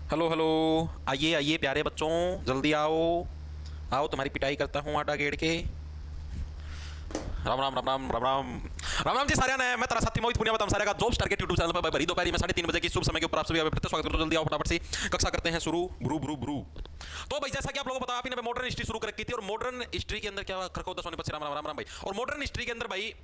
Hello hello. आइए आइए प्यारे बच्चों, जल्दी आओ। आओ, तुम्हारी पिटाई करता हूँ आटा गेड़ के। राम राम राम राम राम राम। राम राम जी सारे ने। मैं तेरा साथी मोहित पुनिया बताऊं सारे का जॉब स्टार के यूट्यूब चैनल पर भरी दोपहर में 3:30 बजे की शुभ समय के ऊपर आप सभी का स्वागत करता हूं। जल्दी आओ, फटाफट से कक्षा करते हैं शुरू। ब्रू ब्रू ब्रू। तो भाई जैसा कि आप लोगों को पता, आप इन्हें मॉडर्न हिस्ट्री शुरू कर रखी थी, और मॉडर्न हिस्ट्री के अंदर क्या खरखोदा सोने पर राम राम राम राम भाई। और मॉडर्न हिस्ट्री के अंदर भाई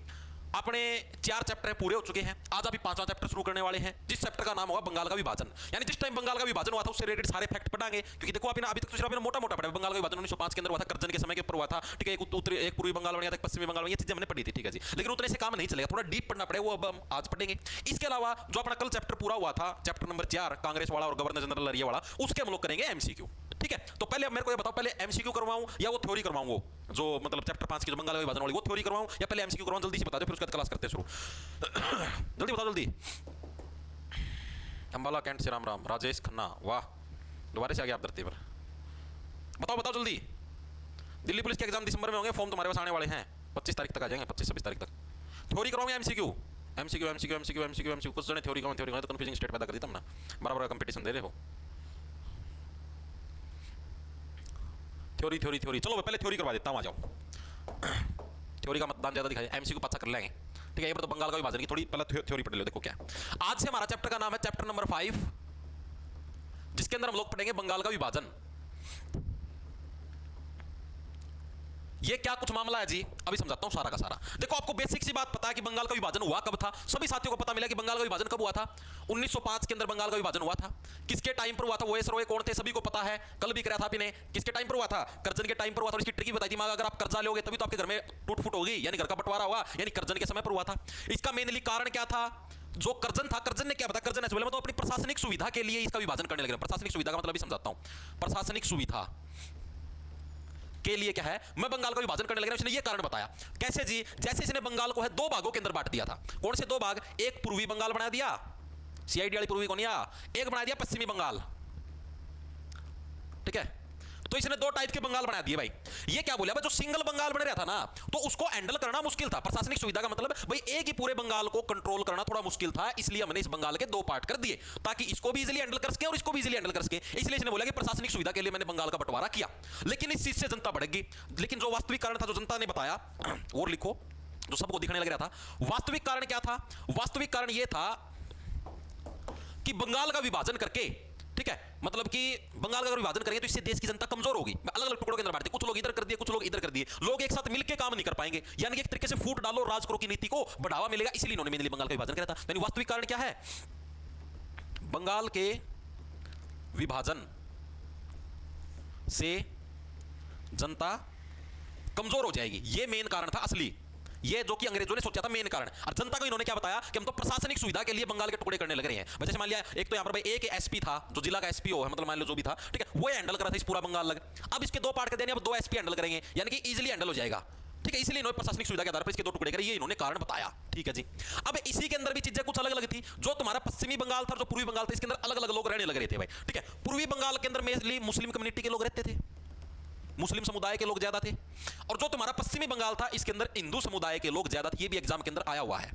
अपने 4 चैप्टर पूरे हो चुके हैं। आज अभी 5वां चैप्टर शुरू करने वाले हैं, जिस चैप्टर का नाम होगा बंगाल का विभाजन। यानी जिस टाइम बंगाल का विभाजन हुआ था उससे रिलेटेड सारे फैक्ट पढ़ाएंगे, क्योंकि देखो अभी तक तो सिर्फ मोटा मोटा पढ़ा। बंगाल का विभाजन 1905 के अंदर हुआ था, कर्जन के समय के ऊपर हुआ था। ठीक है, एक पूर्वी बंगाल बन गया था, एक पश्चिमी बंगाल बन गया, ये चीजें हमने पढ़ी थी। ठीक है जी, लेकिन उतने से काम नहीं चलेगा, थोड़ा डीप पढ़ना पड़ेगा, वो अब हम आज पढ़ेंगे। इसके अलावा जो अपना कल चैप्टर पूरा हुआ था, चैप्टर नंबर 4 कांग्रेस वाला और गवर्नर जनरल लरिया वाला, उसके हम लोग करेंगे एमसीक्यू। ठीक है, तो पहले अब मेरे को ये बताओ, पहले एमसीक्यू करवाऊं या वो थ्योरी करवाऊं? वो जो मतलब चैप्टर 5 की जो बंगाल का विभाजन वाली, वो थ्योरी करवाऊं या पहले एमसीक्यू करवाऊं? जल्दी से बता दो, फिर उसके बाद क्लास करते हैं शुरू। जल्दी बताओ जल्दी। अंबाला कैंट से राम राम। राजेश खन्ना, वाह, दोबारा से आ गया आप धरती पर। बताओ बताओ जल्दी। दिल्ली पुलिस के एग्जाम दिसंबर में होंगे, फॉर्म तुम्हारे पास आने वाले हैं, 25 तारीख तक आ जाएंगे, 25-26 तारीख तक। थ्योरी करवाऊंगा MCQ? MCQ MCQ MCQ MCQ MCQ कुछ जने थ्योरी करवाऊं तो कंफ्यूजिंग स्टेट पैदा कर दी तुम ना, बराबर का कंपटीशन दे रहे हो। थ्योरी थ्योरी थ्योरी, चलो पहले थ्योरी करवा देता हूं, आ जाओ। थ्योरी का मतदान ज्यादा दिखाई, एमसीक्यू पाछा कर लेंगे। ठीक है, ये तो बंगाल का विभाजन की थोड़ी पहले थ्योरी पढ़ लो। देखो क्या आज से हमारा चैप्टर का नाम है चैप्टर नंबर 5, जिसके अंदर हम लोग पढ़ेंगे बंगाल का विभाजन। ये क्या कुछ मामला है जी, अभी समझाता हूं सारा का सारा। देखो आपको बेसिक सी बात पता है कि बंगाल का विभाजन हुआ कब था। सभी साथियों को पता मिला कि बंगाल का विभाजन कब हुआ था। 1905 के अंदर बंगाल का विभाजन हुआ था। किसके टाइम पर हुआ था? वो रोए कौन थे? सभी को पता है, कल भी कराया था आपने। किसके टाइम पर हुआ था? कर्जन के टाइम पर हुआ था। इसकी ट्रिक बताई थी, अगर आप कर्जा लोगे तभी तो आपके घर में टूट फूट होगी, यानी घर का बंटवारा होगा, यानी कर्जन के समय पर हुआ था। इसका मेनली कारण क्या था? जो कर्जन था, कर्जन ने क्या बताया? कर्जन ऐसे बोला, मैं तो अपनी प्रशासनिक सुविधा के लिए इसका विभाजन करने लगे। प्रशासनिक सुविधा का मतलब भी समझाता हूं। प्रशासनिक सुविधा के लिए क्या है, मैं बंगाल का विभाजन करने लगा। इसने ये कारण बताया। कैसे जी? जैसे इसने बंगाल को है 2 भागों के अंदर बांट दिया था। कौन से 2 भाग? एक पूर्वी बंगाल बना दिया, सीआईडी वाली पूर्वी कोनिया, एक बना दिया पश्चिमी बंगाल। ठीक है, तो इसने 2 टाइप के बंगाल बना दिए भाई। ये क्या बोला भाई, जो सिंगल बंगाल बन रहा था ना, तो उसको हैंडल करना मुश्किल था। प्रशासनिक सुविधा का मतलब भाई एक ही पूरे बंगाल को कंट्रोल करना थोड़ा मुश्किल था, इसलिए हमने इस बंगाल के 2 पार्ट कर दिए, ताकि इसको भी इजीली हैंडल कर सके और इसको भी इजीली हैंडल कर सके। इसलिए इसने बोला कि प्रशासनिक सुविधा के लिए मैंने बंगाल का बंटवारा किया। लेकिन इस चीज से जनता भड़क गई। लेकिन जो वास्तविक कारण था, जो जनता ने बताया, और लिखो, जो सबको दिखने लग रहा था, वास्तविक कारण क्या था? वास्तविक कारण यह था कि बंगाल का विभाजन करके, ठीक है, मतलब कि बंगाल का विभाजन करेंगे तो इससे देश की जनता कमजोर होगी। अलग अलग टुकड़ों के अंदर बांटते, कुछ लोग इधर कर दिए, कुछ लोग इधर कर दिए, लोग एक साथ मिलकर काम नहीं कर पाएंगे। यानी कि एक तरीके से फूट डालो, राज करो की नीति को बढ़ावा मिलेगा, इसलिए इन्होंने मेनली बंगाल का विभाजन किया था। यानी वास्तविक कारण क्या है? बंगाल के विभाजन से जनता कमजोर हो जाएगी, यह मेन कारण था असली। ये जो कि अंग्रेजों ने सोचा था मेन कारण। और जनता को इन्होंने क्या बताया कि हम तो प्रशासनिक सुविधा के लिए बंगाल के टुकड़े करने लग रहे हैं। जैसे मान लिया, एक तो यहां पर भाई एक एसपी था, जो जिला का एसपीओ है, मतलब मान लो जो भी था, ठीक है, वो हैंडल कर रहा था इस पूरा बंगाल लग। अब इसके 2 पार्ट कर देने, अब 2 एसपी हैंडल करेंगे, यानी कि इजीली हैंडल हो जाएगा। ठीक है, इसलिए इन्होंने प्रशासनिक सुविधा के आधार पर इसके 2 टुकड़े करे, ये इन्होंने कारण बताया। ठीक है जी। अब इसी के अंदर भी चीजें कुछ अलग अलग थी। जो तुम्हारा पश्चिमी बंगाल था, जो पूर्वी बंगाल था, इसके अंदर अलग अलग लोग रहने लग रहे थे भाई। ठीक है, पूर्वी बंगाल के अंदर मेनली मुस्लिम कम्युनिटी के लोग रहते थे, मुस्लिम समुदाय के लोग ज्यादा थे। और जो तुम्हारा पश्चिमी बंगाल था, इसके अंदर हिंदू समुदाय के लोग ज्यादा थे। ये भी एग्जाम के अंदर आया हुआ है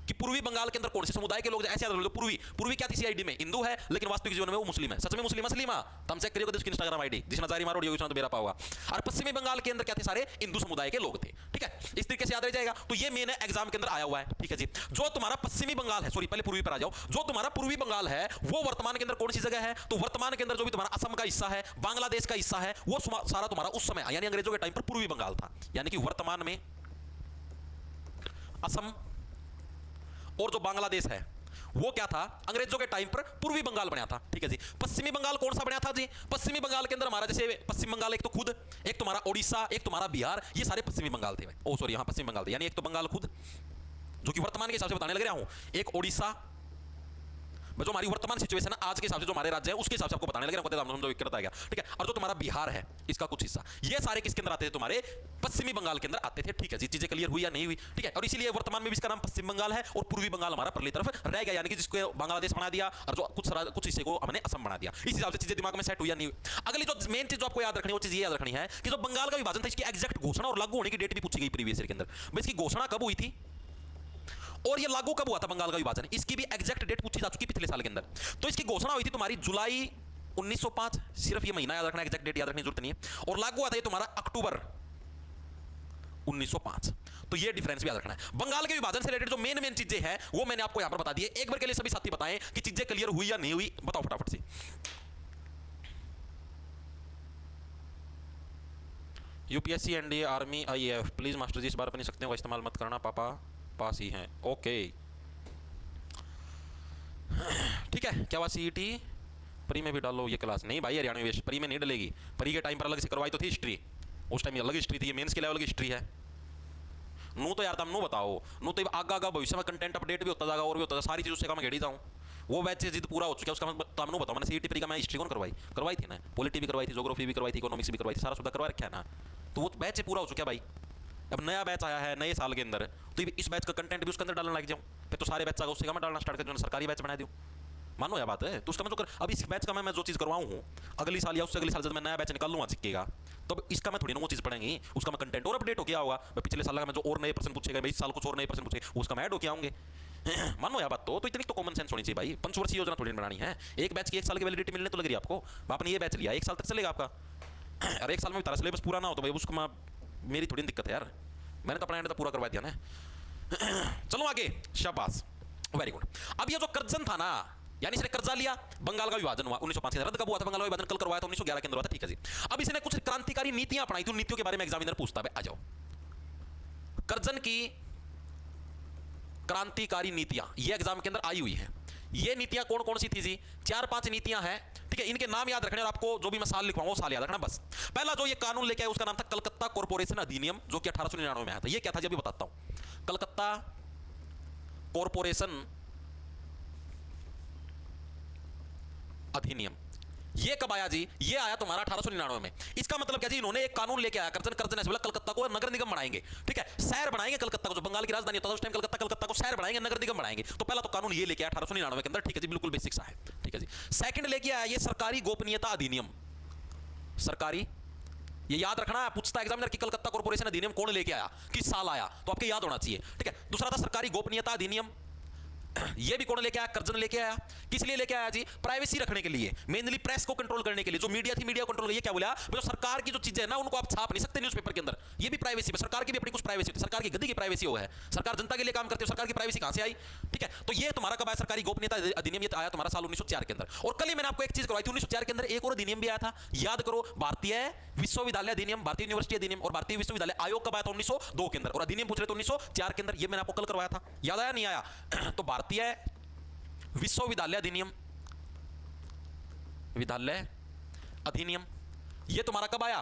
कि पूर्वी बंगाल के अंदर कौन से समुदाय के लोग ऐसे याद रखो। पूर्वी क्या थी? सीआईडी में हिंदू है, लेकिन वास्तविक जीवन में वो मुस्लिम है। सच में मुस्लिम असलीमा तुम चेक करिएगा उसकी इंस्टाग्राम आईडी, जिसने जारी मारो तो मेरा पाओगा। और पश्चिमी बंगाल के अंदर क्या थे? सारे हिंदू समुदाय के लोग थे। ठीक है, इस तरीके से याद रह जाएगा। तो ये मेन एग्जाम के अंदर आया हुआ है। ठीक है जी। जो तुम्हारा पश्चिमी बंगाल है, सॉरी पहले पूर्वी पर आ जाओ, जो तुम्हारा पूर्वी बंगाल है वो वर्तमान के अंदर कौन सी जगह है? तो वर्तमान के अंदर जो भी तुम्हारा असम का हिस्सा है, बांग्लादेश का हिस्सा है, वो सारा तुम्हारा उस समय यानी अंग्रेजों के टाइम पर पूर्वी बंगाल था। यानी कि वर्तमान में असम और जो बांग्लादेश है वो क्या था? अंग्रेजों के टाइम पर पूर्वी बंगाल बना था। ठीक है जी। पश्चिमी बंगाल कौन सा बना था जी? पश्चिमी बंगाल के अंदर हमारा जैसे पश्चिम बंगाल एक तो खुद, एक तुम्हारा ओडिशा, एक तुम्हारा बिहार, ये सारे पश्चिमी बंगाल थे। ओ सॉरी, यहां पश्चिम बंगाल थे। यानी एक तो बंगाल खुद, जो कि वर्तमान के हिसाब से बताने लग रहा हूं, एक ओडिशा, जो हमारी वर्तमान सिचुएशन है आज के हिसाब से, जो हमारे राज्य है उसके हिसाब से आपको बताने लगे ना। ठीक है, और जो तुम्हारा बिहार है इसका कुछ हिस्सा, ये सारे किसके अंदर आते थे? तुम्हारे पश्चिमी बंगाल के अंदर आते थे। ठीक है जी, चीजें क्लियर हुई या नहीं हुई? ठीक है, और इसीलिए वर्तमान में भी इसका नाम पश्चिम बंगाल है और पूर्वी बंगाल हमारा परली तरफ रह गया, यानी कि जिसको बांग्लादेश बना दिया और जो कुछ हिस्से को हमने असम बना दिया। इस हिसाब से चीजें दिमाग में सेट हुई या नहीं हुई? अगली जो मेन चीज जो आपको याद रखनी है, वो चीज ये याद रखनी है कि जो बंगाल का विभाजन था, इसकी एग्जैक्ट घोषणा और लागू होने की डेट भी पूछी गई प्रीवियस ईयर के अंदर। इसकी घोषणा कब हुई थी और ये लागू कब हुआ था बंगाल का विभाजन, इसकी भी एग्जैक्ट डेट पूछी जा चुकी पिछले साल के अंदर। तो इसकी घोषणा हुई थी तुम्हारी जुलाई 1905 सिर्फ ये महीना याद रखना, एग्जैक्ट डेट याद रखने की जरूरत नहीं है। और लागू हुआ था ये तुम्हारा अक्टूबर 1905। तो ये डिफरेंस भी याद रखना है। बंगाल के विभाजन से रिलेटेड जो मेन चीजें हैं वो मैंने आपको यहां पर बता दी है। एक बार के लिए सभी साथी बताएं कि चीजें क्लियर हुई या नहीं हुई, बताओ फटाफट से। UPSC, NDA, army, IAF, please master ji इस बार अपनी शक्तियों का इस्तेमाल मत करना, पापा पास ही हैं। ओके ठीक है। क्या हुआ, सीईटी प्री में भी डालो ये क्लास? नहीं भाई हरियाणा में प्री में नहीं डलेगी। प्री के टाइम पर अलग से करवाई तो थी हिस्ट्री, उस टाइम अलग हिस्ट्री थी, ये मेंस के लेवल की हिस्ट्री है। नू तो यार तुम नू बताओ, नू तो आगा भविष्य में कंटेंट अपडेट भी होता जाएगा और भी होता है, सारी चीज़ उससे मैं घेड़ी जाऊँ। वो बैच से जिद पूरा हो चुका है उसका, तुम नू बताओ। मैंने सीईटी प्री का मैं हिस्ट्री कौन करवाई थी ना, पॉलिटी भी करवाई थी, ज्योग्राफी भी करवाई थी, इकोनॉमिक्स भी करवाई थी, सारा सुधा करवा रखा है ना। तो वो बैच से पूरा हो चुका है भाई। अब नया बैच आया है नए साल के अंदर, तो इस बैच का कंटेंट भी उसके अंदर डालने लग जाऊँ, फिर तो सारे बैच आगे उससे मैं डालना स्टार्ट कर, सरकारी बैच बना दूँ। मानो यह बात है तो उसका मैं जो अब इस बैच का मैं जो चीज़ करवाऊँ हूँ, अगली साल या उससे अगली साल जब मैं नया बैच निकाल लूँगा चिक्केगा, तो इसका मैं थोड़ी ना वो चीज़ पढ़ेंगी, उसका मैं कंटेंट और अपडेट हो गया होगा। पिछले साल का मैं जो और नए प्रश्न पूछेगा भाई, इस साल कुछ और नए प्रश्न पूछे उसका मैं ऐड हो के आऊँगे। मानो यह बात तो इतनी तो कॉमन सेंस होनी चाहिए भाई। पंचवर्षीय योजना थोड़ी बनानी है, एक बैच की 1 साल की वैलिडिटी मिलने तो लग रही है आपको। आपने ये बैच लिया 1 साल तक चलेगा आपका, अरे 1 साल में तारा सिलेबस पूरा ना हो तो भाई उसको मेरी थोड़ी दिक्कत है यार, मैंने तो अपना एंड तो पूरा करवा दिया ना। चलो आगे, शाबाश, वेरी गुड। अब ये जो कर्जन था ना, यानी इसने कर्जा लिया, बंगाल का विभाजन हुआ 1905 के अंदर। रद्द कब हुआ था बंगाल का विभाजन? कल करवाया था 1911 के अंदर हुआ था, ठीक है जी। अब इसने कुछ क्रांतिकारी नीतियां अपनाई थी, नीतियों के बारे में एग्जामिनर पूछता है। आ जाओ, कर्जन की क्रांतिकारी नीतियां ये एग्जाम के अंदर आई हुई है। ये नीतियां कौन कौन सी थी जी? 4-5 नीतियां हैं, ठीक है। इनके नाम याद रखने और आपको जो भी मैं साल लिखवाऊंगा वो साल याद रखना बस। पहला जो ये कानून लेके आया उसका नाम था कलकत्ता कॉर्पोरेशन अधिनियम, जो कि 1899 में आया था। ये क्या था जी अभी बताता हूं। कलकत्ता कॉर्पोरेशन अधिनियम ये कब आया जी? ये आया तुम्हारा 1899 में। इसका मतलब क्या जी? इन्होंने एक कानून लेके आया, कर्जन ऐसे बोला कलकत्ता को नगर निगम बनाएंगे, ठीक है, शहर बनाएंगे कलकत्ता को, जो बंगाल की राजधानी होता था उस टाइम कलकत्ता को शहर बनाएंगे, नगर निगम बनाएंगे। तो पहला तो कानून ये लेके आया 1899 के अंदर, ठीक है जी, बिल्कुल बेसिक सा है, ठीक है जी। सेकंड लेके आया ये सरकारी गोपनीयता अधिनियम। सरकारी, ये याद रखना है, पूछता है एग्जामिनर कि कलकत्ता कॉर्पोरेशन अधिनियम कौन लेके आया, किस साल आया, तो आपके याद होना चाहिए, ठीक है। दूसरा था सरकारी गोपनीयता अधिनियम, ये भी कौन लेके आया? कर्जन लेके आया। किस लिए लेके आया जी? प्राइवेसी रखने के लिए, मेनली प्रेस को कंट्रोल करने के लिए। जो मीडिया थी मीडिया कंट्रोल, ये क्या बोला, जो सरकार की जो चीजें है ना उनको आप छाप नहीं सकते न्यूज़पेपर के अंदर, ये भी प्राइवेसी है। सरकार की भी अपनी कुछ प्राइवेसी होती है, सरकार की गद्दी की प्राइवेसी हो है, सरकार जनता के लिए काम करती है, सरकार की प्राइवेसी कहां से आई, ठीक है। तो ये तुम्हारा कब आया? सरकारी गोपनीयता अधिनियम ये आया तुम्हारा साल 1904 के अंदर। और कल ही मैंने आपको एक चीज करवाई थी 1904 के अंदर, एक और अधिनियम भी आया था, याद करो, भारतीय विश्वविद्यालय अधिनियम, भारतीय यूनिवर्सिटी अधिनियम और भारतीय विश्वविद्यालय आयोग कब आया था? 1902 के अंदर। और अधिनियम पूछ रहे तो 1904 के अंदर, ये मैंने आपको कल करवाया था, याद आया नहीं आया? तो भारतीय विश्वविद्यालय अधिनियम, विद्यालय अधिनियम ये तुम्हारा कब आया?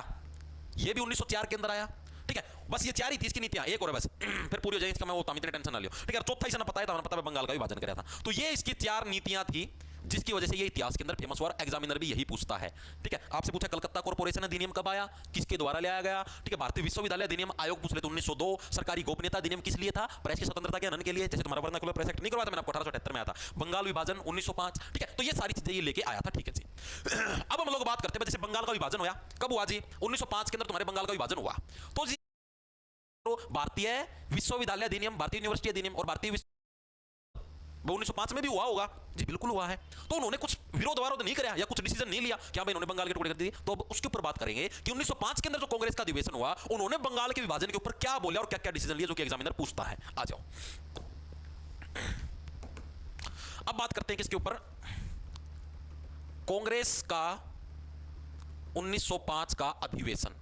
ये भी 1904 के अंदर आया, ठीक है। बस ये 4 ही थी इसकी नीतियां, एक और है बस फिर पूरी हो जाएगी, इसका मैं वो इतने टेंशन ना लियो, ठीक है। चौथा ही ना पता है था, पता है बंगाल का विभाजन कराया था। तो ये इसकी 4 नीतियां थी जिसकी वजह से ये इतिहास के अंदर फेमस हुआ, एग्जामिनर भी यही पूछता है, ठीक है। आपसे पूछा कलकत्ता कॉर्पोरेशन अधिनियम कब आया, किसके द्वारा लाया गया, ठीक है। भारतीय विश्वविद्यालय अधिनियम आयोग पूछ रहे तो 1902। सरकारी गोपनीयता अधिनियम किस लिए था? प्रेस की स्वतंत्रता के हनन के लिए, जैसे तुम्हारा वर्नाकुलर प्रेस एक्ट नहीं करवाया था मैंने आपको, 1878 में आया था। बंगाल विभाजन 1905, ठीक है। तो ये सारी चीजें ये लेके आया था, ठीक है जी। अब हम लोग बात करते हैं जैसे बंगाल का विभाजन हुआ, कब हुआ जी? 1905 के अंदर तुम्हारे बंगाल का विभाजन हुआ। तो जी भारतीय विश्वविद्यालय अधिनियम, भारतीय यूनिवर्सिटी अधिनियम और भारतीय 1905 में भी हुआ होगा जी, बिल्कुल हुआ है। तो उन्होंने कुछ विरोध नहीं किया या कुछ डिसीजन नहीं लिया क्या भाई इन्होंने बंगाल के टुकड़े कर दिए। तो अब उसके ऊपर बात करेंगे कि 1905 के अंदर जो कांग्रेस का अधिवेशन हुआ, उन्होंने बंगाल के विभाजन के ऊपर क्या बोला और क्या क्या डिसीजन लिया, जो कि एग्जामिनर पूछता है। आ जाओ, अब बात करते हैं किसके ऊपर? कांग्रेस का 1905 का अधिवेशन।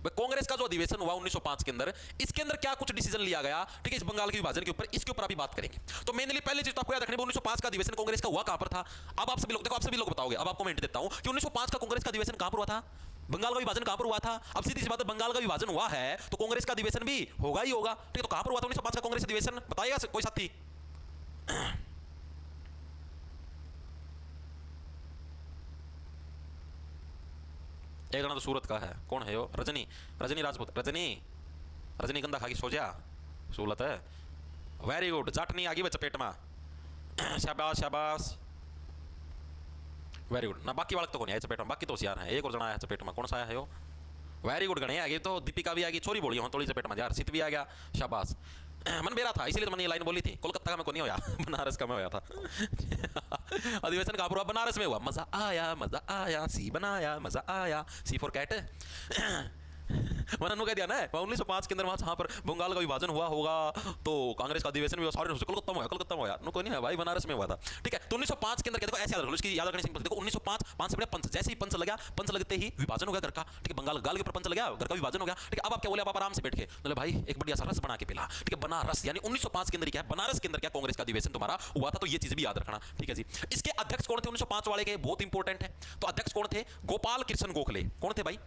कांग्रेस का जो अधिवेशन हुआ 1905 के अंदर, इसके अंदर क्या कुछ डिसीजन लिया गया, ठीक है, इस बंगाल के विभाजन के ऊपर, इसके ऊपर अभी बात करेंगे। तो मेनली पहले चीज तो आपको याद रखनी है, 1905 का अधिवेशन कांग्रेस का हुआ कहां पर था? अब आप सभी लोग देखो, आप सभी लोग बताओगे। अब आपको मैं हिंट देता हूं कि 1905 का कांग्रेस का अधिवेशन कहां पर हुआ था, बंगाल का विभाजन कहां पर हुआ था। अब सीधी सी बात है, बंगाल का विभाजन हुआ है तो कांग्रेस का अधिवेशन भी होगा ही होगा, ठीक है। तो कहां पर हुआ था 1905 का कांग्रेस अधिवेशन, बताइएगा कोई साथी? एक जना तो सूरत का है, कौन है वो? रजनी, रजनी राजपूत, रजनी गंदा खागी सो जा, सूरत है। वेरी गुड, जट नहीं आ गई चपेट में, शाबाश शाबाश, वेरी गुड ना। बाकी वाले तो कौन है चपेट में? बाकी तो होशियार है, एक और जना आया चपेट में, कौन सा आया है वो? वेरी गुड, गणे आ गई, तो दीपिका भी आ गई, छोरी बोली हूँ थोड़ी चपेट में यार, सित भी आ गया, शाबाश। मन मेरा था, इसीलिए तो मैंने ये लाइन बोली थी, कोलकाता का मैं को नहीं होया, बनारस का मैं होया था। अधिवेशन कहाँ पर हुआ? बनारस में हुआ। मजा आया सी बनाया, मजा आया सी फॉर कैट। मैंने कह दिया ना 1905 के अंदर वहां जहां पर बंगाल का विभाजन हुआ होगा तो कांग्रेस का अधिवेशन भी सारे कोलकाता में हुआ, कोई नहीं है भाई, बनारस में हुआ था। ठीक है, तो 1905 के अंदर देखो ऐसे याद रखो, इसकी याद रखने से देखो 1905 5 से पहले पंच, जैसे ही पंच लगा, पंच लगते ही विभाजन हो गया घर का। ठीक है, बंगाल गाल के ऊपर पंच लग गया, घर का विभाजन हो गया। ठीक है, अब आप क्या बोले, आप आराम से बैठ के बोले भाई एक बढ़िया सा रस बना के पिला। ठीक है, बनारस यानी 1905 के अंदर क्या है, बनारस के अंदर क्या कांग्रेस का अधिवेशन तुम्हारा हुआ था, तो ये चीज भी याद रखना। ठीक है जी, इसके अध्यक्ष कौन थे 1905 वाले के, बहुत इंपॉर्टेंट है। तो अध्यक्ष कौन थे? गोपाल कृष्ण गोखले। कौन थे भाई?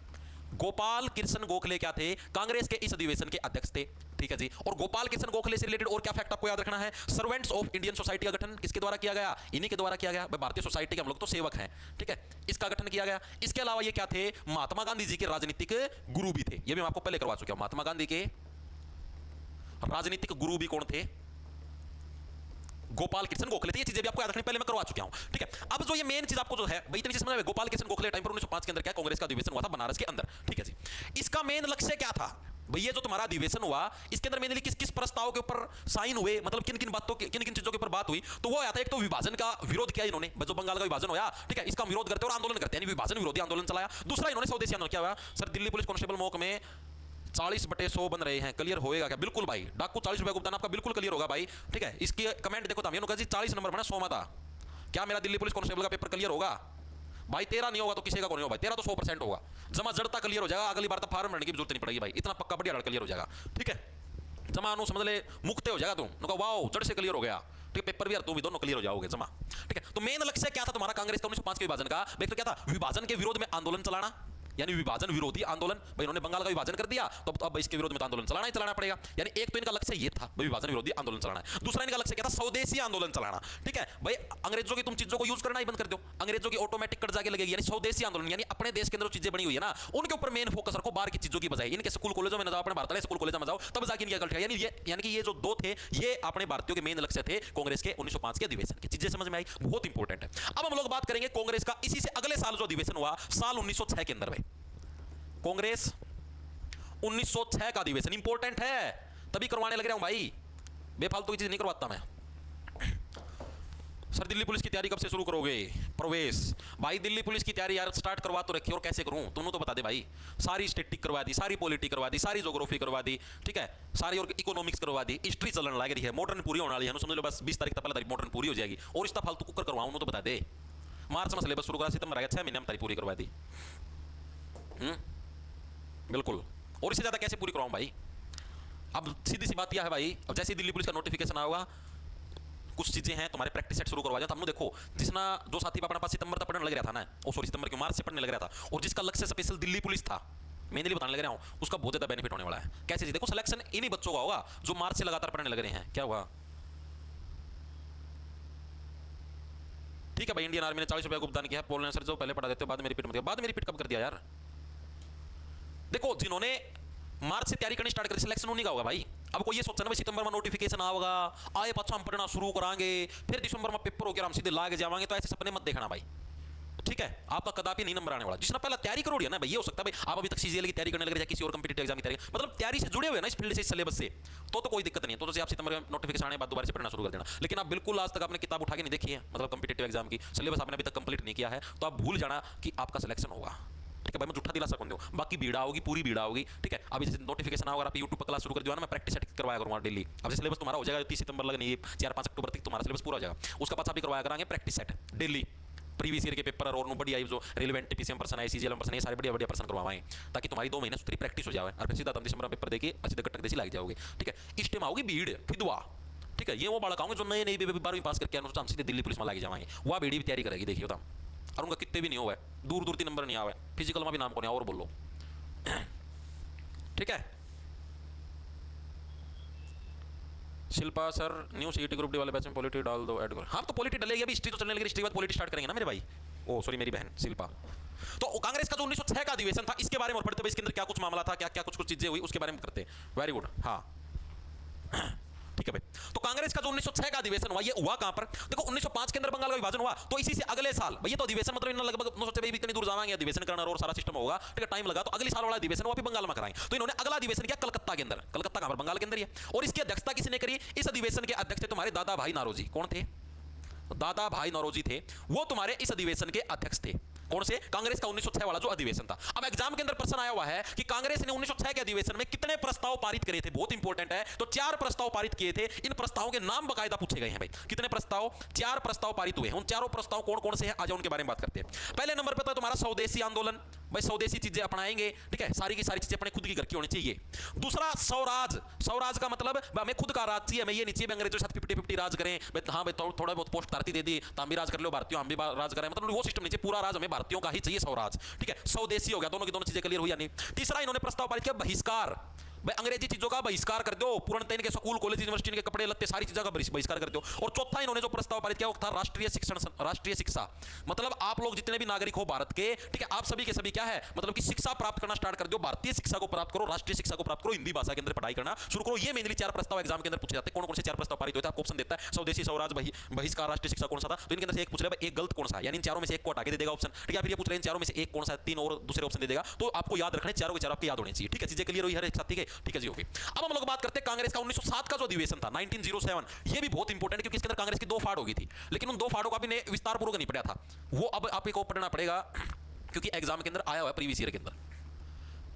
गोपाल कृष्ण गोखले क्या थे? कांग्रेस के इस अधिवेशन के अध्यक्ष थे। ठीक है जी, और गोपाल कृष्ण गोखले से रिलेटेड और क्या फैक्ट आपको याद रखना है? सर्वेंट्स ऑफ इंडियन सोसाइटी का गठन किसके द्वारा किया गया? इन्हीं के द्वारा किया गया। भारतीय सोसाइटी के हम लोग तो सेवक हैं। ठीक है, इसका गठन किया गया। इसके अलावा ये क्या थे? महात्मा गांधी जी के राजनीतिक गुरु भी थे। ये भी मैं आपको पहले करवा चुका हूं। महात्मा गांधी के राजनीतिक गुरु भी कौन थे? गोपाल कृष्ण गोखले थे। ये चीजें भी आपको याद रखनी, पहले मैं करवा चुका हूं। ठीक है, अब जो ये मेन चीज आपको जो है भाई इतनी चीज समझ में, गोपाल कृष्ण गोखले टाइम पर 1905 के अंदर क्या कांग्रेस का अधिवेशन हुआ था बनारस के अंदर। ठीक है जी, इसका मेन लक्ष्य क्या था भाई? ये जो तुम्हारा अधिवेशन हुआ इसके अंदर मेनली किस किस प्रस्ताव के ऊपर साइन हुए, मतलब किन किन बातों के, किन किन चीजों के ऊपर बात हुई? तो वो आया था, एक तो विभाजन का विरोध किया इन्होंने, जो बंगाल का विभाजन हुआ। ठीक है, इसका विरोध करते और आंदोलन करते, यानी विभाजन विरोधी आंदोलन चलाया। दूसरा इन्होंने स्वदेशी आंदोलन किया हुआ। सर दिल्ली पुलिस कांस्टेबल मौक में 40/100 बन रहे हैं, क्लियर होएगा क्या? बिल्कुल भाई, डाकू 40 रुपए भुगतान आपका बिल्कुल क्लियर होगा भाई। ठीक है, इसकी कमेंट देखो तो जी 40 नंबर बना 100 में था। क्या मेरा दिल्ली पुलिस कांस्टेबल का पेपर क्लियर होगा भाई? 13 नहीं होगा तो किसी का को नहीं होगा भाई, 13 तो 100% होगा। जमा जड़ता क्लियर हो जाएगा, अगली बार तो फार्म भरने की जरूरत नहीं पड़ेगी भाई, इतना पक्का बढ़िया क्लियर हो जाएगा। ठीक है, जमा नु समझ ले मुक्ते हो जाएगा तुम, वाओ जड़ से क्लियर हो गया। ठीक है, पेपर भी और तुम भी दोनों क्लियर हो जाओगे जमा। ठीक है, तो मेन लक्ष्य क्या था तुम्हारा कांग्रेस का 1905 के विभाजन का? तो क्या था? विभाजन के विरोध में आंदोलन चलाना, यानी विभाजन विरोधी आंदोलन। भाई इन्होंने बंगाल का विभाजन कर दिया तो अब इसके विरोध में तो आंदोलन चलाना ही चलाना पड़ेगा। यानी एक तो इनका लक्ष्य ये था भाई विभाजन विरोधी आंदोलन चलाना है, दूसरा इनका लक्ष्य क्या था? स्वदेशी आंदोलन चलाना। ठीक है भाई, अंग्रेजों की तुम चीजों को यूज करना ही बंद कर दो, अंग्रेजों की ऑटोमेटिक कट जाके लगेगी। यानी स्वदेशी आंदोलन यानी अपने देश के अंदर जो चीजें बनी हुई है ना उनके ऊपर मेन फोकस रखो, बाहर की चीजों की बजाय। इनके स्कूल कॉलेजों में ना जाओ, अपने भारत वाले स्कूल कॉलेज में जाओ, तब जाके इनकी अकल। यानी कि ये जो दो थे ये अपने भारतीयों के मेन लक्ष्य थे कांग्रेस के 1905 के अधिवेशन की। चीजें समझ में आई? बहुत इंपॉर्टेंट है। अब हम लोग बात करेंगे कांग्रेस का इसी से अगले साल जो अधिवेशन हुआ साल 1906 के अंदर भाई। कांग्रेस 1906 का अधिवेशन इंपॉर्टेंट है, तभी करवाने लग रहा हूं भाई, बेफालतू की चीज नहीं करवाता मैं। सर दिल्ली पुलिस की तैयारी कब से शुरू करोगे? प्रवेश भाई दिल्ली पुलिस की तैयारी यार स्टार्ट करवा तो रखी, और कैसे करूं तुमने तो बता दे भाई। सारी स्टैटिक करवा दी, सारी पॉलिटी करवा दी, सारी ज्योग्राफी करवा दी। ठीक है, सारी और इकोनॉमिक्स करवा दी, हिस्ट्री चलने लग रही है, मॉडर्न पूरी होने वाली है, समझ लो बस 20 तारीख तक पहला तारीख मॉडर्न पूरी हो जाएगी। और इस फालतू कुकर करवाऊं तो बता दे। मार्च में सिलेबस शुरू करा, सितंबर आया, 6 महीने में तारीख पूरी करवा दी। बिल्कुल, और इससे ज्यादा कैसे पूरी करवाऊं भाई? अब सीधी सी बात यह है भाई, अब जैसे दिल्ली पुलिस का नोटिफिकेशन आएगा कुछ चीजें हैं तुम्हारे प्रैक्टिस सेट शुरू करवा जाओ। हमने देखो जिसना जो साथी अपना पास सितंबर तक पढ़ने लग रहा था ना, ओ सॉरी सितंबर के मार्च से पढ़ने लग रहा था, और जिसका लक्ष्य स्पेशल दिल्ली पुलिस था, मेनली बताने लग रहा हूं, उसका बहुत ज्यादा बेनिफिट होने वाला है। कैसे जी? देखो सिलेक्शन इन्हीं बच्चों का होगा जो मार्च से लगातार पढ़ने लग रहे हैं। क्या हुआ? ठीक है भाई, इंडियन आर्मी ने 40 रुपए का भुगतान किया। बोल रहे हैं सर जो पहले पढ़ा देते हो बाद में रिपीट मत, बाद में रिपीट कब कर दिया यार? देखो जिन्होंने मार्च से तैयारी करनी स्टार्ट कर, सिलेक्शन उन्हीं का होगा भाई। अब कोई ये सोचना भाई सितंबर में नोटिफिकेशन आएगा, आए पच्छा हम पढ़ना शुरू करांगे, फिर दिसंबर में पेपर होकर हम सीधे लागे जावांगे, तो ऐसे सपने मत देखना भाई। ठीक है, आपका कदापि नहीं नंबर आने वाला। जिसने पहला तैयारी करोड़ी है ना भाई, ये हो सकता है भाई आप अभी तक सीजीएल की तैयारी करने लगे या किसी और कंपटीटिव एग्जाम की तैयारी, मतलब तैयारी से जुड़े हुए ना इस फील्ड से, इस सिलेबस से, तो कोई दिक्कत नहीं है। तो जैसे आप सितंबर में नोटिफिकेशन आने के बाद दोबारा से पढ़ना शुरू कर देना। लेकिन आप बिल्कुल आज तक आपने किताब उठा के नहीं देखी है, मतलब कंपटीटिव एग्जाम की सिलेबस आपने अभी तक कंप्लीट नहीं किया है, तो आप भूल जाना कि आपका सिलेक्शन होगा। ठीक है भाई, मैं झूठा दिलासा कौन दूं, बाकी भीड़ होगी, पूरी भीड़ होगी। ठीक है, अभी जैसे नोटिफिकेशन आओगे आप यूट्यूब पर क्लास शुरू कर दिया ना, मैं प्रैक्टिस करवाया करूंगा डेली। अब सिलेबस तुम्हारा हो जाएगा 30 सितंबर लगनी, 4-5 अक्टूबर तक तुम्हारा सिलेबस पूरा हो जाएगा, उसका पास भी करवाया करांगे practice set daily. Previous year के पेपर और बढ़िया जो रिलेवेंट पीसीएम पर्सन है, सीजीएल पर्सन है, सारे बढ़िया बढ़िया पर्सन करवाएं, ताकि तुम्हारी 2 महीने सुथरी प्रैक्टिस हो जाए, और फिर सीधा दिसंबर में पेपर देके अच्छी तक टक देसी लग जाओगे। ठीक है, इस टाइम आओगी भीड़ फिदवा। ठीक है, ये वो बालक आऊंगे जो नए नए 12वीं पास करके हम सीधे दिल्ली पुलिस में लग जाएंगे, वह भीड़ भी तैयारी करेगी। देखिए बताओ, और उनका कितने भी नहीं हुआ है, दूर दूर 3 नंबर नहीं आवे, फिजिकल में भी नाम को नहीं और बोलो। ठीक है, Shilpa sir new CET group D वाले बैच में पॉलिटी डाल दो, ऐड करो। हाँ तो पॉलिटी डलेगी, अभी हिस्ट्री तो चलने लगी, हिस्ट्री बाद पॉलिटी स्टार्ट करेंगे ना मेरे भाई। ओ सॉरी मेरी बहन शिल्पा। तो कांग्रेस का जो 1906 का अधिवेशन था इसके बारे में पढ़ते, इसके अंदर क्या कुछ मामला था, क्या क्या कुछ चीजें हुई उसके बारे में करते। Very good. हाँ ठीक है भाई। तो कांग्रेस का जो 1906 का अधिवेशन हुआ, ये हुआ कहां पर? देखो 1905 के अंदर बंगाल का विभाजन हुआ, तो इसी से अगले साल भाई, ये तो अधिवेशन मतलब इन्होंने लगभग 900 भाई इतनी दूर जाएंगे अधिवेशन करना और सारा सिस्टम होगा, ठीक है, टाइम लगा, तो अगले साल वाला अधिवेशन वो भी बंगाल में कराएंगे। तो इन्होंने अगला अधिवेशन किया कलकत्ता के अंदर। कलकत्ता कहां पर? बंगाल के अंदर ही है। और इसकी अध्यक्षता किसने करी? इस अधिवेशन के अध्यक्ष थे तुम्हारे दादा भाई नौरोजी। कौन थे? दादा भाई नौरोजी थे, वो तुम्हारे इस अधिवेशन के अध्यक्ष थे। कौन से? कांग्रेस का 1906 वाला जो अधिवेशन था। अब एग्जाम के अंदर प्रश्न आया हुआ है कि कांग्रेस ने 1906 के अधिवेशन में कितने प्रस्ताव पारित करे थे, बहुत इंपॉर्टेंट है। तो 4 प्रस्ताव पारित किए थे। इन प्रस्तावों के नाम बकायदा पूछे गए हैं भाई। कितने प्रस्ताव? 4 प्रस्ताव पारित हुए हैं। उन चारों प्रस्ताव कौन कौन से हैं, आज उनके बारे में बात करते हैं। पहले नंबर पर तो तुम्हारा स्वदेशी आंदोलन, भाई स्वदेशी चीजें अपनाएंगे, ठीक है, सारी की सारी चीजें अपने खुद की घर की होनी चाहिए। दूसरा स्वराज। स्वराज का मतलब हमें खुद का राज चाहिए, हमें ये नहीं चाहिए अंग्रेजों के साथ 50-50 राज करें, हाँ भाई थोड़ा बहुत पोस्ट धरती दे दी, ताम भी राज कर लो, भारतीयों हम भी राज करें, मतलब वो सिस्टम नहीं चाहिए, पूरा राज हमें भारतीयों का ही चाहिए, स्वराज, ठीक है। स्वदेशी हो गया, दोनों की दोनों चीजें क्लियर हुई या नहीं? तीसरा इन्होंने प्रस्ताव पारित किया बहिष्कार, भाई अंग्रेजी चीजों का बहिष्कार कर दो, पूर्णतः इनके स्कूल कॉलेज यूनिवर्सिटी के कपड़े लत्ते सारी चीजों का बहिष्कार कर दो। और चौथा इन्होंने जो प्रस्ताव पारित किया वो था राष्ट्रीय शिक्षा, मतलब आप लोग जितने भी नागरिक हो भारत के, ठीक है, आप सभी के सभी क्या है, मतलब कि शिक्षा प्राप्त करना स्टार्ट कर दो, भारतीय शिक्षा को प्राप्त करो, राष्ट्रीय शिक्षा को प्राप्त करो, हिंदी भाषा के अंदर पढ़ाई करना शुरू करो। ये मेनली 4 प्रस्ताव एग्जाम के अंदर पूछे जाते हैं। कौन कौन से 4 प्रस्ताव पारित होते हैं? आपको ऑप्शन देता है, स्वदेशी, स्वराज, बहिष्कार, राष्ट्रीय शिक्षा, कौन सा था? तो इनके अंदर से एक पूछ रहा है एक गलत कौन सा है, यानी इन चारों में से एक को हटा के दे देगा ऑप्शन, ठीक है। फिर ये पूछ रहे हैं इन चारों में से एक कौन सा है, 3 और दूसरे ऑप्शन दे देगा। तो आपको याद रखना है, चारों के चारों आपके याद होने चाहिए, ठीक है। चीजें क्लियर हुई हर एक साथी के, ठीक है जी, ओके। अब हम लोग बात करते हैं कांग्रेस का 1907 का जो अधिवेशन था, 1907। ये भी बहुत इंपॉर्टेंट है क्योंकि इसके अंदर कांग्रेस की 2 फाड़ हो गई थी, लेकिन उन 2 फाड़ों का भी विस्तार पूर्वक नहीं पढ़ा था, वो अब आपको पढ़ना पड़ेगा क्योंकि एग्जाम के अंदर आया हुआ है प्रीवियस ईयर के अंदर।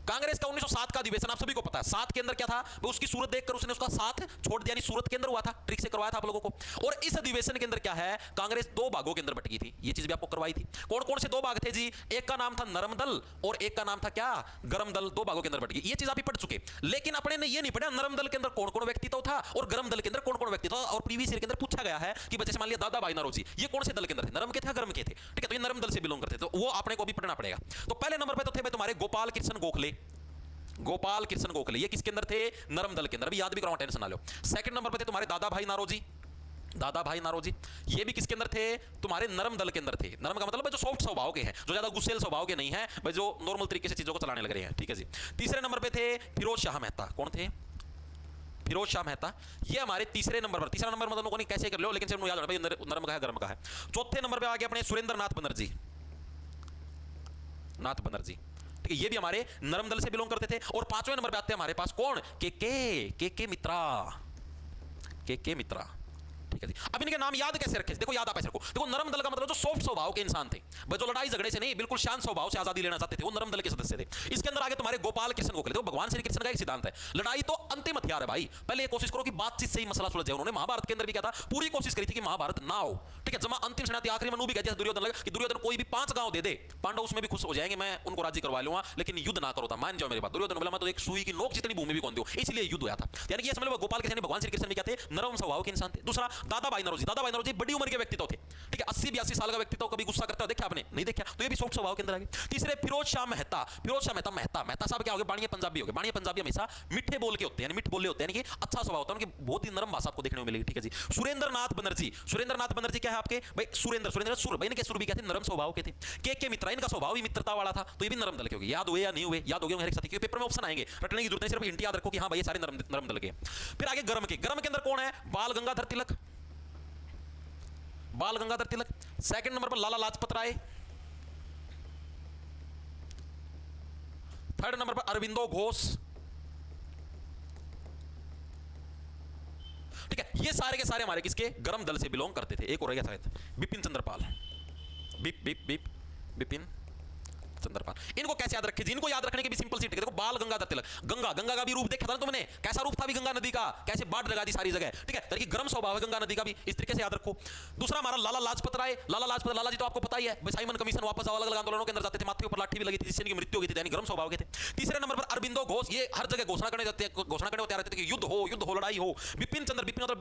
कांग्रेस का 1907 का अधिवेशन आप सभी को पता है। 7 के अंदर क्या था, वो उसकी सूरत देखकर उसने उसका साथ छोड़ दिया, यानी सूरत के अंदर हुआ था, ट्रिक से करवाया था आप लोगों को। और इस अधिवेशन के अंदर क्या है, कांग्रेस 2 भागों के अंदर बट गई थी, ये चीज भी आपको करवाई थी। कौन कौन से 2 भाग थे जी? एक का नाम था नरम दल और एक का नाम था क्या, गरम दल। 2 भागों के अंदर बट गई, ये चीज आप ही पढ़ चुके, लेकिन अपने ने ये नहीं पढ़ा नरम दल के अंदर कौन कौन व्यक्तित्व था और गरम दल के अंदर कौन कौन व्यक्तित्व था। और प्रीवियस ईयर के अंदर पूछा गया है कि जैसे मान लिया दादा भाई नौरोजी, ये कौन से दल के अंदर थे, नरम के थे, गरम के थे, ठीक है, तो ये नरम दल से बिलोंग करते, तो वो आपने को भी पढ़ना पड़ेगा। तो पहले नंबर पे तो थे तुम्हारे गोपाल कृष्ण गोखले, गोपाल कृष्ण गोखले, ये किसके अंदर थे? नरम दल के अंदर, अभी याद भी कराओ, टेंशन ना लो। सेकंड नंबर पे थे तुम्हारे दादा भाई नारोजी, दादा भाई नारोजी, ये भी किसके अंदर थे? तुम्हारे नरम दल के अंदर थे। नरम का मतलब है जो सॉफ्ट स्वभाव के हैं, जो ज्यादा गुस्सेल स्वभाव के नहीं है, भाई जो नॉर्मल तरीके से चीजों को चलाने लग रहे हैं, ठीक है जी। तीसरे नंबर पे थे फिरोज शाह मेहता। कौन थे? फिरोज शाह मेहता, ये हमारे तीसरे नंबर पर। तीसरा नंबर मतलब नहीं कैसे कर लो, लेकिन सिर्फ याद रखना भाई नरम का है, गरम का है। चौथे नंबर पे आ गए अपने सुरेंद्र नाथ बनर्जी, नाथ बनर्जी, ठीक है, ये भी हमारे नरम दल से बिलोंग करते थे। और 5वें नंबर पे आते हैं हमारे पास कौन? के मित्रा, के मित्रा, ठीक है जी। अब इनके नाम याद कैसे रखे? देखो याद आप ऐसे रखो, देखो नरम दल का मतलब जो सॉफ्ट स्वभाव के इंसान थे, भाई जो लड़ाई झगड़े से नहीं, बिल्कुल शांत स्वभाव से आजादी लेना चाहते थे, वो नरम दल के सदस्य थे। इसके अंदर आगे तुम्हारे गोपाल कृष्ण गोखले, देखो भगवान श्री कृष्ण का एक सिद्धांत है, लड़ाई तो अंतिम हथियार है भाई, पहले ये कोशिश करो कि बातचीत से ही मसला सुलझ जाए। उन्होंने महाभारत के अंदर भी क्या था, पूरी कोशिश करी थी कि महाभारत ना हो, ठीक है। जमा अंतिम सेनापति आखिरी में भी कहते हैं दुर्योधन लगा कि दुर्योधन कोई भी 5 गांव दे दे, पांडव उसमें भी खुश हो जाएंगे, मैं उनको राजी करवा लूंगा, लेकिन युद्ध ना करो था, मान जाओ मेरी बात। दुर्योधन बोला मैं तो एक सुई की नोक जितनी भूमि भी कौन दूं, इसलिए युद्ध हुआ था। यानी कि ये समझ लो गोपाल कृष्ण भगवान श्री कृष्ण भी क्या थे, नरम स्वभाव के इंसान थे। दूसरा दादा भाई नौरोजी, दादा भाई नौरोजी बड़ी उम्र के व्यक्तित्व थे, ठीक है, 80-82 साल का व्यक्तित्व, कभी गुस्सा करता देखा आपने? नहीं देखा, तो ये भी सॉफ्ट स्वभाव के अंदर आ गए। तीसरे फिरोज शाह मेहता, फिरोज शाह मेहता, मेहता साहब क्या हो गए, बाणिया पंजाबी हो गए। बाणिया पंजाबी हमेशा मीठे बोल के होते हैं, यानी मीठ बोले होते हैं, यानी कि अच्छा स्वभाव होता है उनकी, बहुत ही नरम भाषा आपको देखने को मिलेगी, ठीक है जी। सुरेंद्र नाथ बनर्जी, सुरेंद्र नाथ बनर्जी क्या है आपके भाई? सुरेंद्र सुर, भाई इनके सुर भी क्या थे, नरम स्वभाव के थे। के मित्रा, इनका स्वभाव ही मित्रता वाला था, तो ये भी नरम दल के हो गए। याद हुए या नहीं हुए? याद हो गए हर एक साथी, क्योंकि पेपर में ऑप्शन आएंगे, रटने की जरूरत नहीं, सिर्फ हिंट याद रखो कि हां भाई ये सारे नरम दल के। फिर आगे गरम के अंदर कौन है? बाल गंगाधर तिलक, बाल गंगाधर तिलक। सेकंड नंबर पर लाला लाजपत राय। थर्ड नंबर पर अरविंदो घोष, ठीक है। ये सारे के सारे हमारे किसके? गरम दल से बिलोंग करते थे। एक और रह गया शायद, बिपिन चंद्रपाल, बिपिन चंद्रपाल। इनको कैसे याद रखे जी? इनको याद रखने की भी सिंपल सी ट्रिक है। देखो बाल गंगाधर तिलक, गंगा का भी रूप देखा था ना तुमने, कैसा रूप था भी गंगा नदी का, कैसे बाढ़ लगा दी सारी जगह, ठीक है। तरीके गरम स्वभाव है गंगा नदी का भी, इस तरीके से याद रखो। दूसरा हमारा लाला लाजपत राय, लाला जी तो आपको पता ही है, साइमन कमीशन वापस आओ, अलग अलग आंदोलनों के अंदर जाते थे, माथे ऊपर लाठी भी लगी थी जिससे इनकी मृत्यु हो गई थी, यानी गरम स्वभाव के थे। तीसरे नंबर पर अरविंदो घोष, ये हर जगह घोषणा करने होते हैं कि युद्ध हो, लड़ाई हो। बिपिन चंद्र, बिपिन मतलब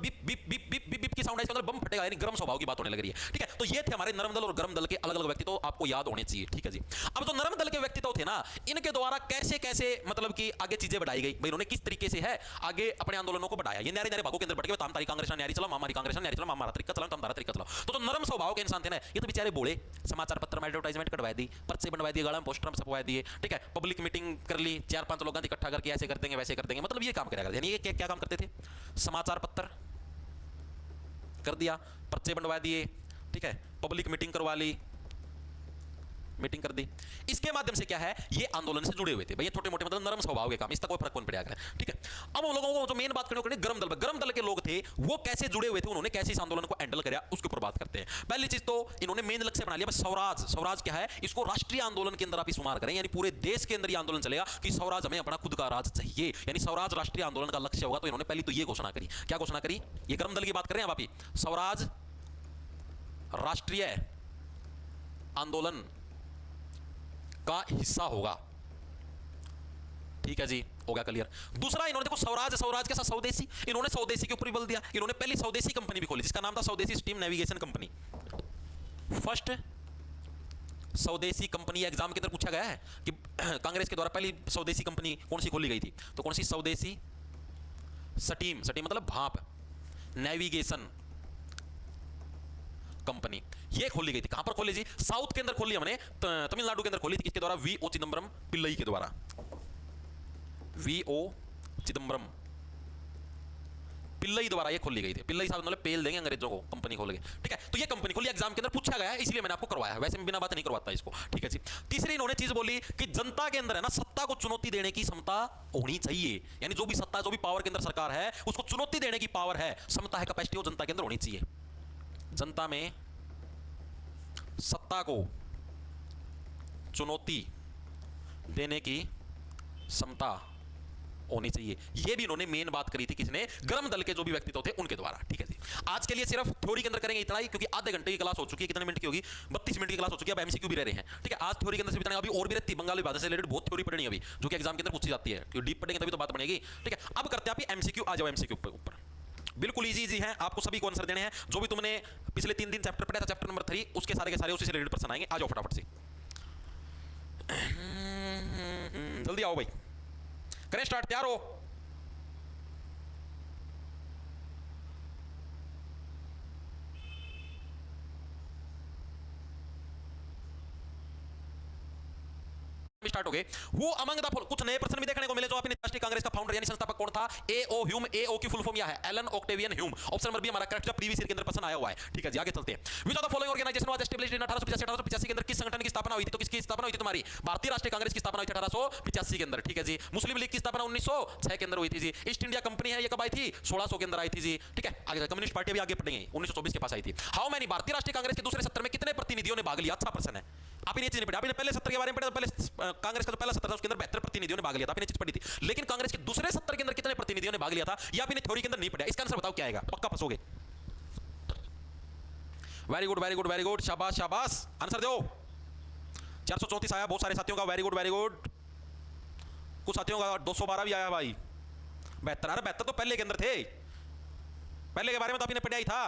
बिप की साउंड है, बम फटेगा, यानी गर्म स्वभाव की बात होने लग रही है। ठीक है, तो ये थे हमारे नरम दल और गर्म दल के अलग अलग व्यक्तित्व, आपको याद होने चाहिए। ठीक है जी। अब जो नरम दल के व्यक्तित्व थे ना, इनके द्वारा कैसे कैसे मतलब कि आगे चीजें बढ़ाई गई भाई, इन्होंने किस तरीके से है आगे अपने आंदोलनों को बढ़ाया। ये न्यारे न्यारे भागों के अंदर बढ़ के ताम तारी कांग्रेस न्यारी चला, मामारी कांग्रेस न्यारी चला, मामारा तरीका चला, तमदारा तरीका चला। तो नरम स्वभाव के इंसान थे ना, ये तो बेचारे बोले, समाचार पत्र में एडवर्टाइजमेंट कटवा दी, पर्चे बनवा दिए, गाड़ा में पोस्टर में छपवा दिए। ठीक है, पब्लिक मीटिंग कर ली, 4-5 लोगों को इकट्ठा करके ऐसे कर देंगे वैसे कर देंगे, मतलब ये काम करेगा। यानी ये क्या काम करते थे, समाचार पत्र कर दिया, पर्चे बनवा दिए, ठीक है, पब्लिक मीटिंग करवा ली, मीटिंग कर दी। इसके माध्यम से क्या है, ये आंदोलन से जुड़े हुए थे भाई, ये छोटे मोटे मतलब नरम स्वभाव के काम, इसका कोई फर्क कौन पड़ेगा। ठीक है, अब उन लोगों को जो मेन बात करनी गर्म दल के लोग थे, वो कैसे जुड़े हुए थे, उन्होंने कैसे इस आंदोलन को हैंडल किया, उसके ऊपर बात करते हैं। पहली चीज तो इन्होंने मेन लक्ष्य बना लिया स्वराज। स्वराज क्या है, इसको राष्ट्रीय आंदोलन के अंदर आप शुमार करें, यानी पूरे देश के अंदर ये आंदोलन चलेगा कि स्वराज, हमें अपना खुद का राज चाहिए, यानी स्वराज राष्ट्रीय आंदोलन का लक्ष्य होगा। तो इन्होंने पहली तो ये घोषणा करी। क्या घोषणा करी, ये गर्म दल की बात कर रहे हैं आप, स्वराज राष्ट्रीय आंदोलन का हिस्सा होगा। ठीक है जी, हो गया क्लियर। दूसरा, इन्होंने देखो स्वराज के साथ स्वदेशी, इन्होंने स्वदेशी के ऊपर बल दिया। इन्होंने पहली स्वदेशी कंपनी भी खोली जिसका नाम था स्वदेशी स्टीम नेविगेशन कंपनी। फर्स्ट स्वदेशी कंपनी, एग्जाम के अंदर पूछा गया है कि कांग्रेस के द्वारा पहली स्वदेशी कंपनी कौन सी खोली गई थी, तो कौन सी, स्वदेशी स्टीम मतलब भाप नेविगेशन कंपनी, ये खोली गई थी। कहां पर खोली जी, साउथ के अंदर खोली हमने, तमिलनाडु के अंदर खोली थी। किसके द्वारा, वीओ चिदम्बरम पिल्लई के द्वारा, वीओ चिदम्बरम पिल्लई द्वारा ये खोली गई थी। पिल्लई साहब मतलब पेल देंगे अंग्रेजों को, कंपनी खोल गई। ठीक है, तो ये कंपनी खोली, एग्जाम के अंदर पूछा गया है, इसलिए मैंने आपको करवाया, वैसे मैं बिना बात नहीं करवाता इसको। ठीक है जी। तीसरी इन्होंने चीज बोली कि जनता के अंदर है ना, सत्ता को चुनौती देने की क्षमता होनी चाहिए, यानी जो भी सत्ता, जो भी पावर के अंदर सरकार है, उसको चुनौती देने की पावर है, क्षमता है, कैपेसिटी, वो जनता के अंदर होनी चाहिए। जनता में सत्ता को चुनौती देने की क्षमता होनी चाहिए, ये भी इन्होंने मेन बात करी थी। किसने, गर्म दल के जो भी व्यक्तित्व थे उनके द्वारा। ठीक है जी। आज के लिए सिर्फ थ्योरी के अंदर करेंगे इतना ही, क्योंकि आधे घंटे की क्लास हो चुकी है। कितने मिनट की होगी, 32 मिनट की क्लास हो चुकी है। अब एमसीक्यू भी रह रहे हैं। ठीक है, आज थ्योरी के अंदर से बिताने, अभी और भी रहती है, बंगाली भाषा से रिलेटेड बहुत थ्योरी पढ़नी है अभी, जो कि एग्जाम के अंदर पूछी जाती है, क्योंकि डीप पढ़ेंगे तभी तो बात बनेगी। ठीक है, अब करते हैं आप एमसीक्यू। आ जाओ एमसीक्यू के ऊपर, बिल्कुल इजी है, आपको सभी को आंसर देने हैं। जो भी तुमने पिछले 3 दिन चैप्टर पढ़ा था, चैप्टर नंबर 3, उसके सारे के सारे उसी से रिलेटेड प्रश्न आएंगे। आ जाओ फटाफट से, जल्दी आओ भाई, करें स्टार्ट, तैयार हो। स्टार्ट हो गए। वो अमंग द कुछ नए प्रश्न भी देखने को मिले जो आपने राष्ट्रीय कांग्रेस का फाउंडर यानी संस्थापक कौन था, एओ ह्यूम। एओ की फुल फॉर्म क्या है, Allan Octavian Hume. Option number B हमारा करेक्ट, प्रीवियस ईयर के अंदर प्रश्न आया हुआ है। ठीक है जी, आगे चलते हैं। Which of the following organisation was established in 1885 के अंदर किस संगठन की स्थापना हुई थी, तो किसकी स्थापना हुई थी, तुम्हारी भारतीय राष्ट्रीय कांग्रेस की स्थापना हुई थी 1885 के अंदर। ठीक है जी। मुस्लिम लीग की स्थापना 1906 के अंदर हुई थी जी। ईस्ट इंडिया कंपनी है, ये कब आई थी, 1600 के अंदर आई थी जी। ठीक है, आगे कम्युनिस्ट पार्टी भी आगे पढ़ेंगे, 1924 के पास आई थी। हाउ मेनी, भारतीय राष्ट्रीय कांग्रेस के दूसरे सत्र में कितने प्रतिनिधियों ने भाग लिया, अच्छा प्रश्न है। आप ये चीज नहीं पढ़ी, आपने पहले सत्र के बारे में पढ़ा, पहले कांग्रेस का जो पहला सत्र था उसके अंदर 72 प्रतिनिधियों ने भाग लिया था, आपने चीज पढ़ी थी। लेकिन कांग्रेस के दूसरे सत्र के अंदर कितने प्रतिनिधियों ने भाग लिया था, या आपने थ्योरी के अंदर नहीं पढ़ा, इसका आंसर बताओ क्या आएगा, पक्का फंसोगे। Very good very good very good, शाबाश शाबाश, आंसर दो। 434 आया बहुत सारे साथियों का, वेरी गुड वेरी गुड। कुछ साथियों का 212 भी आया भाई। 72, अरे 72 तो पहले के अंदर थे, पहले के बारे में तो आपने पढ़ा ही था।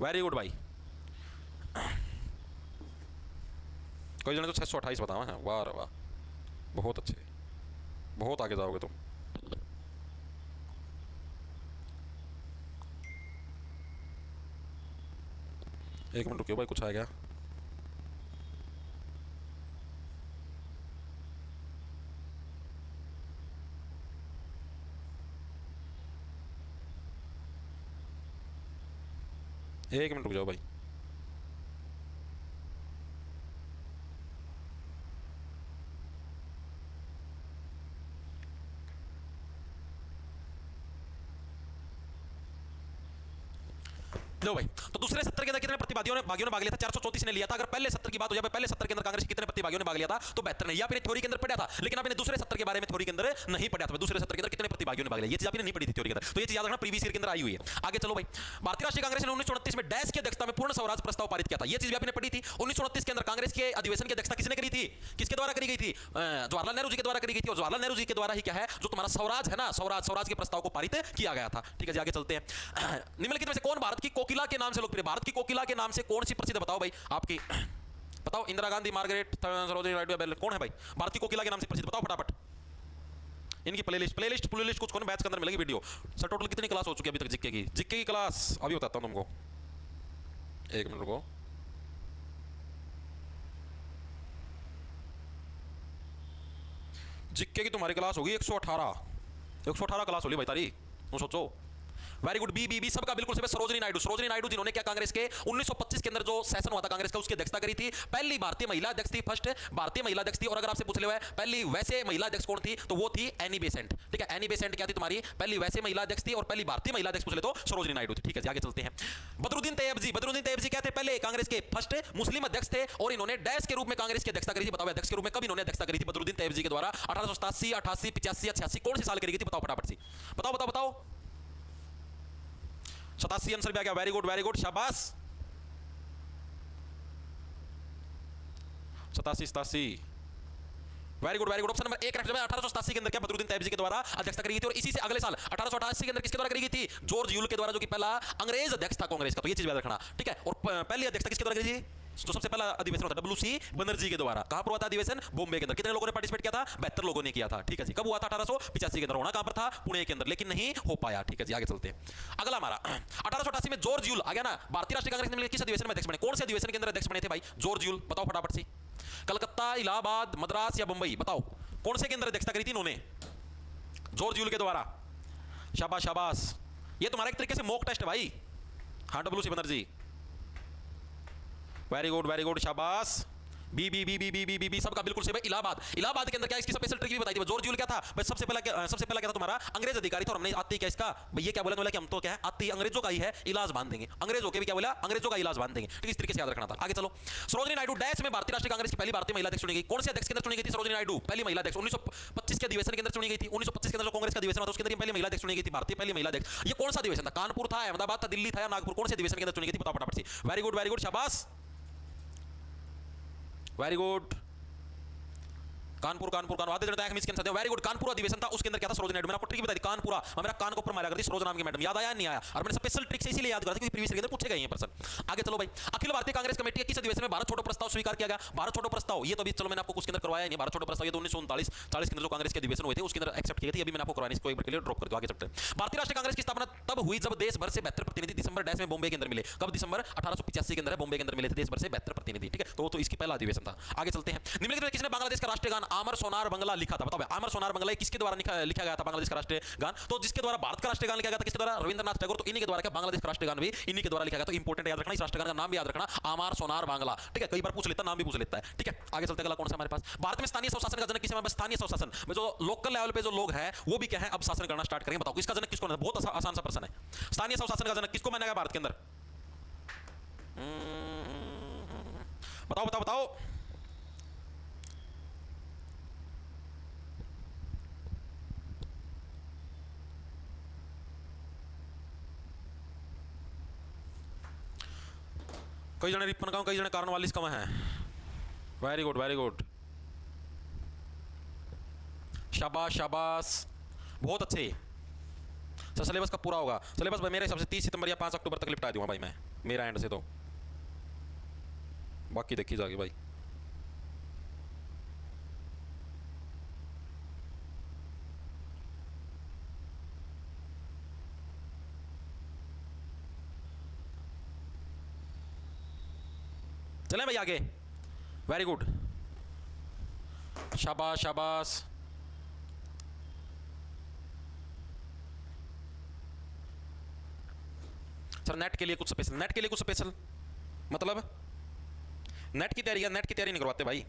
वेरी गुड भाई। कोई जने तो 628 बताओ है, वाह वाह, बहुत अच्छे, बहुत आगे जाओगे तुम। एक मिनट रुकियो भाई, कुछ आ गया। एक मिनट रुक जाओ भाई। लो भाई, तो दूसरे सत्र के अंदर कितने प्रतिभागियों ने भाग लिया था, 434 ने लिया था। अगर पहले सत्र की बात हो जाए, पहले सत्र के अंदर कांग्रेस के कितने प्रतिभागियों ने भाग लिया था, तो 72 ने। ये आपने थ्योरी के अंदर पढ़ा था, लेकिन आपने दूसरे सत्र के बारे में थ्योरी के अंदर नहीं पढ़ा था। दूसरे सत्र के अंदर कितने प्रतिभागियों ने भाग लिया, ये चीज आपने नहीं पढ़ी थी थ्योरी के अंदर, तो ये चीज याद रखना, प्रीवियस ईयर के अंदर आई हुई है। आगे चलो भाई। भारतीय राष्ट्रीय कांग्रेस ने 1929 में डैश की अध्यक्षता में पूर्ण स्वराज प्रस्ताव पारित किया था, ये चीज भी आपने पढ़ी थी। 1929 के अंदर कांग्रेस के अधिवेशन की अध्यक्षता किसने करी थी, किसके द्वारा करी गई थी, जवाहरलाल नेहरू जी के द्वारा करी गई थी। और जवाहरलाल नेहरू जी के द्वारा ही क्या है, जो तुम्हारा स्वराज है ना, स्वराज के प्रस्ताव को पारित किया गया था। ठीक है जी, आगे चलते हैं। निम्नलिखित में से कौन भारत की कोकिला कोकिला के नाम से लोकप्रिय, भारत की कोकिला के नाम से कौन सी प्रसिद्ध, बताओ भाई आपकी, बताओ। इंदिरा गांधी, मार्गरेट, सरोजिनी नायडू, कौन है भाई भारत की कोकिला के नाम से प्रसिद्ध, बताओ फटाफट। इनकी प्लेलिस्ट कुछ कौन बैच के अंदर मिलेगी वीडियो। सर टोटल कितनी क्लास हो चुकी है अभी तक जीके की क्लास अभी बताता हूं तुमको, एक मिनट रुको। जीके की तुम्हारी क्लास होगी 118 क्लास होगी भाई तारी, तुम सोचो। वेरी गुड, बी सबका बिल्कुल से सरोजिनी नायडू जिन्होंने क्या कांग्रेस के 1925 के अंदर जो सेशन हुआ था कांग्रेस का, उसकी अध्यक्षता करी थी। पहली भारतीय महिला अध्यक्ष थी, फर्स्ट भारतीय महिला अध्यक्ष थी। और अगर आपसे पूछ ले पहली वैसे महिला अध्यक्ष कौन थी, तो वो थी एनी बेसेंट। ठीक है, एनी बेसेंट क्या थी तुम्हारी पहली वैसे महिला अध्यक्ष थी, और पहली भारतीय महिला अध्यक्ष पूछ ले तो सरोजिनी नायडू थी। ठीक है, आगे चलते हैं। बदरुद्दीन तैयब जी क्या थे, पहले कांग्रेस के फर्स्ट मुस्लिम अध्यक्ष थे, और इन्होंने डैश के रूप में कांग्रेस की अध्यक्षता करी थी। बताओ अध्यक्ष के रूप में कब इन्होंने अध्यक्षता करी थी बदरुद्दीन तैयब जी के द्वारा, 1887, 88, 85, 86, कौन सी साल करी थी, बताओ फटाफट से, बताओ। 87 आंसर भी आ गया, वेरी गुड, शाबाश। 87, very good. Option number 1 correct है। 1887 के अंदर क्या बदरुद्दीन तैयब जी के द्वारा अध्यक्षता करी गई थी, और इसी से अगले साल 1888 के अंदर किसके द्वारा करी गई थी, जॉर्ज यूल के द्वारा, जो कि पहला अंग्रेज अध्यक्ष था कांग्रेस का। तो ये चीज याद रखना, ठीक है। और पहली अध्यक्षता किसके द्वारा करी थी, तो सबसे पहला अधिवेशन होता है WC बनर्जी के द्वारा। कहां पर हुआ था अधिवेशन, बॉम्बे के अंदर। कितने लोगों ने पार्टिसिपेट किया था, 72 लोगों ने किया था। ठीक है जी, कब हुआ था, 1885 के अंदर। होना कहां पर था, पुणे के अंदर, लेकिन नहीं हो पाया। ठीक है जी, आगे चलते हैं। अगला हमारा 1888 में जॉर्ज यूल आ गया ना, भारतीय राष्ट्रीय कांग्रेस में किस अधिवेशन में अध्यक्ष बने, कौन से अधिवेशन के अंदर अध्यक्ष बने थे भाई जॉर्ज यूल, बताओ फटाफट से। कलकत्ता, इलाहाबाद, मद्रास या बंबई, बताओ कौन से के अंदर अध्यक्षता करी थी इन्होंने, जॉर्ज यूल के द्वारा। शाबाश, ये तुम्हारा एक तरीके से मॉक टेस्ट है भाई। हाँ, WC बनर्जी, वेरी गुड, शाबाश। बी सबका बिल्कुल से भाई। इलाहाबाद के अंदर क्या इसकी स्पेशल ट्रिक भी बताई थी। जॉर्ज यूल क्या था भाई, सबसे पहला क्या था तुम्हारा, अंग्रेज अधिकारी था। और हमने आते क्या इसका भाई, ये क्या बोला कि हम तो क्या है आते अंग्रेजों का ही है इलाज बांध देंगे, अंग्रेजों के भी क्या बोला, अंग्रेजों का इलाज बांध देंगे। ठीक, इस तरीके से याद रखना था। आगे चलो। सरोजिनी नायडू डैश में भारतीय राष्ट्रीय कांग्रेस की पहली भारतीय महिला अध्यक्ष चुनी गई, कौन से अध्यक्ष के अंदर चुनी गई थी सरोजिनी नायडू, पहली महिला अध्यक्ष 1925 के अधिवेशन के अंदर चुनी गई थी। 1925 के अंदर कांग्रेस का अधिवेशन था, उसके अंदर पहली महिला अध्यक्ष चुनी गई थी, भारतीय पहली महिला अध्यक्ष। ये कौन सा अधिवेशन था, कानपुर था, अहमदाबाद था, दिल्ली था या नागपुर, कौन से अधिवेशन के अंदर चुनी गई थी, बताओ फटाफट से। वेरी गुड, शाबाश, वेरी गुड। कानपुर आते जनता miss cancer, very good. Kanpur अधिवेशन था, उसके अंदर क्या था, सरोजिनी नायडू। मैंने आपको ट्रिक बताई थी, कानपुरा, मेरा कान को ऊपर मारा करती सरोज नाम की मैडम, याद आया नहीं आया, और मैंने स्पेशल ट्रिक से इसीलिए याद करा था क्योंकि प्रीवियस के अंदर पूछे गए हैं पर्सन। आगे चलो भाई। अखिल भारतीय कांग्रेस कमेटी के किस अधिवेशन में भारत छोड़ो प्रस्ताव स्वीकार किया गया, भारत छोड़ो प्रस्ताव, ये तो अभी चलो मैंने आपको कुछ के अंदर करवाया नहीं। भारत छोड़ो प्रस्ताव ये तो 1939 40 के अंदर जो कांग्रेस के अधिवेशन हुए थे उसके अंदर एक्सेप्ट किए थे, अभी मैंने आपको करवाया, इसको एक बार के लिए ड्रॉप कर दो। आगे चलते हैं। भारतीय राष्ट्रीय कांग्रेस की स्थापना तब हुई जब देश भर से 72 प्रतिनिधि दिसंबर डैश में बॉम्बे के अंदर मिले। कब, दिसंबर 1885 के अंदर बॉम्बे के अंदर मिले थे देश भर से 72 प्रतिनिधि। ठीक है, तो इसकी पहला अधिवेशन था। आगे चलते हैं। निम्नलिखित में किसने बांग्लादेश का राष्ट्रीय गान आमर सोनार बंगला लिखा था, बताओ। आमर सोनार बंगला किसके द्वारा लिखा गया था बांग्लादेश का राष्ट्रीय गान, तो जिसके द्वारा भारत का राष्ट्रीय गान लिखा गया था किसके द्वारा, रविंद्रनाथ टैगोर। तो इन्हीं के द्वारा क्या बांग्लादेश का राष्ट्रीय गान भी इन्हीं के द्वारा लिखा गया। तो इंपॉर्टेंट याद रखना, इस राष्ट्रीय गान का नाम भी याद रखना, आमार सोनार बांग्ला। ठीक है, कई बार पूछ लेता, नाम भी पूछ लेता है। ठीक है, आगे चलते। अगला कौन सा हमारे पास, भारत में स्थानीय स्वशासन का जनक किसे, स्थानीय स्वशासन में जो लोकल लेवल पे जो लोग हैं वो भी क्या है अब शासन करना स्टार्ट करेंगे। बताओ इसका जनक किसको, बहुत आसान सा प्रश्न है। स्थानीय स्वशासन का जनक किसको माना गया भारत के अंदर, बताओ। कई जने रिपन का, कई जने कार्नवालिस का है। वेरी गुड, शाबाश, बहुत अच्छे। सर सिलेबस कब पूरा होगा, सिलेबस भाई मेरे हिसाब से 30 सितंबर या 5 अक्टूबर तक निपटा दूंगा भाई मैं, मेरा एंड से तो, बाकी देखी जाएगी भाई। चलें भाई आगे। वेरी गुड, शाबाश। सर नेट के लिए कुछ स्पेशल, मतलब नेट की तैयारी नहीं करवाते भाई।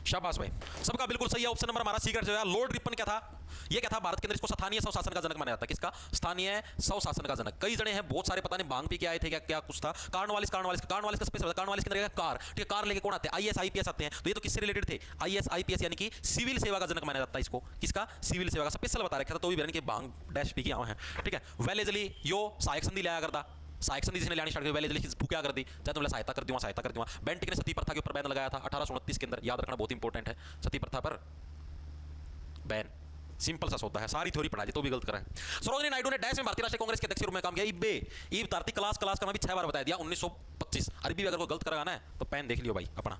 शाबाश भाई, सबका बिल्कुल सही है। ऑप्शन नंबर हमारा सी का जो है लॉर्ड रिपन क्या था, ये क्या था भारत के अंदर, इसको स्थानीय स्वशासन का जनक माना जाता है। किसका, स्थानीय स्वशासन का जनक। कई जने हैं बहुत सारे, पता नहीं भांग पी के आए थे क्या कुछ था। कार्नवालिस का स्पेशल, कार्नवालिस के अंदर कार, ठीक है, कार लेके कौन आते हैं, IAS IPS आते हैं। तो ये तो किससे रिलेटेड थे, IAS IPS यानी कि सिविल सेवा का जनक माना जाता है इसको। किसका, सिविल सेवा का स्पेशल बता रखा था, तो भी बहन के भांग डैश पी के आए हैं। ठीक है, वेलेजली यो सहायक संधि लाया करता, सहायक संधि जिसने लानी स्टार्ट की, वेलेजली क्या कर दी, चाहे तुमने सहायता कर दूंगा। बेंटिक ने सती प्रथा के ऊपर बैन लगाया था 1829 के अंदर, याद रखना बहुत इंपॉर्टेंट है। सती प्रथा पर बैन। सिंपल सा होता है, सारी थ्योरी पढ़ा दी तो भी गलत करा है। सरोजिनी नायडू ने डैश में भारतीय राष्ट्रीय कांग्रेस के अध्यक्ष के रूप में काम किया। इब्बे ईब तारती क्लास का मैं भी 6 बार बता दिया। 1925 अरबी भी अगर वो गलत कराना है तो पेन देख लियो भाई अपना,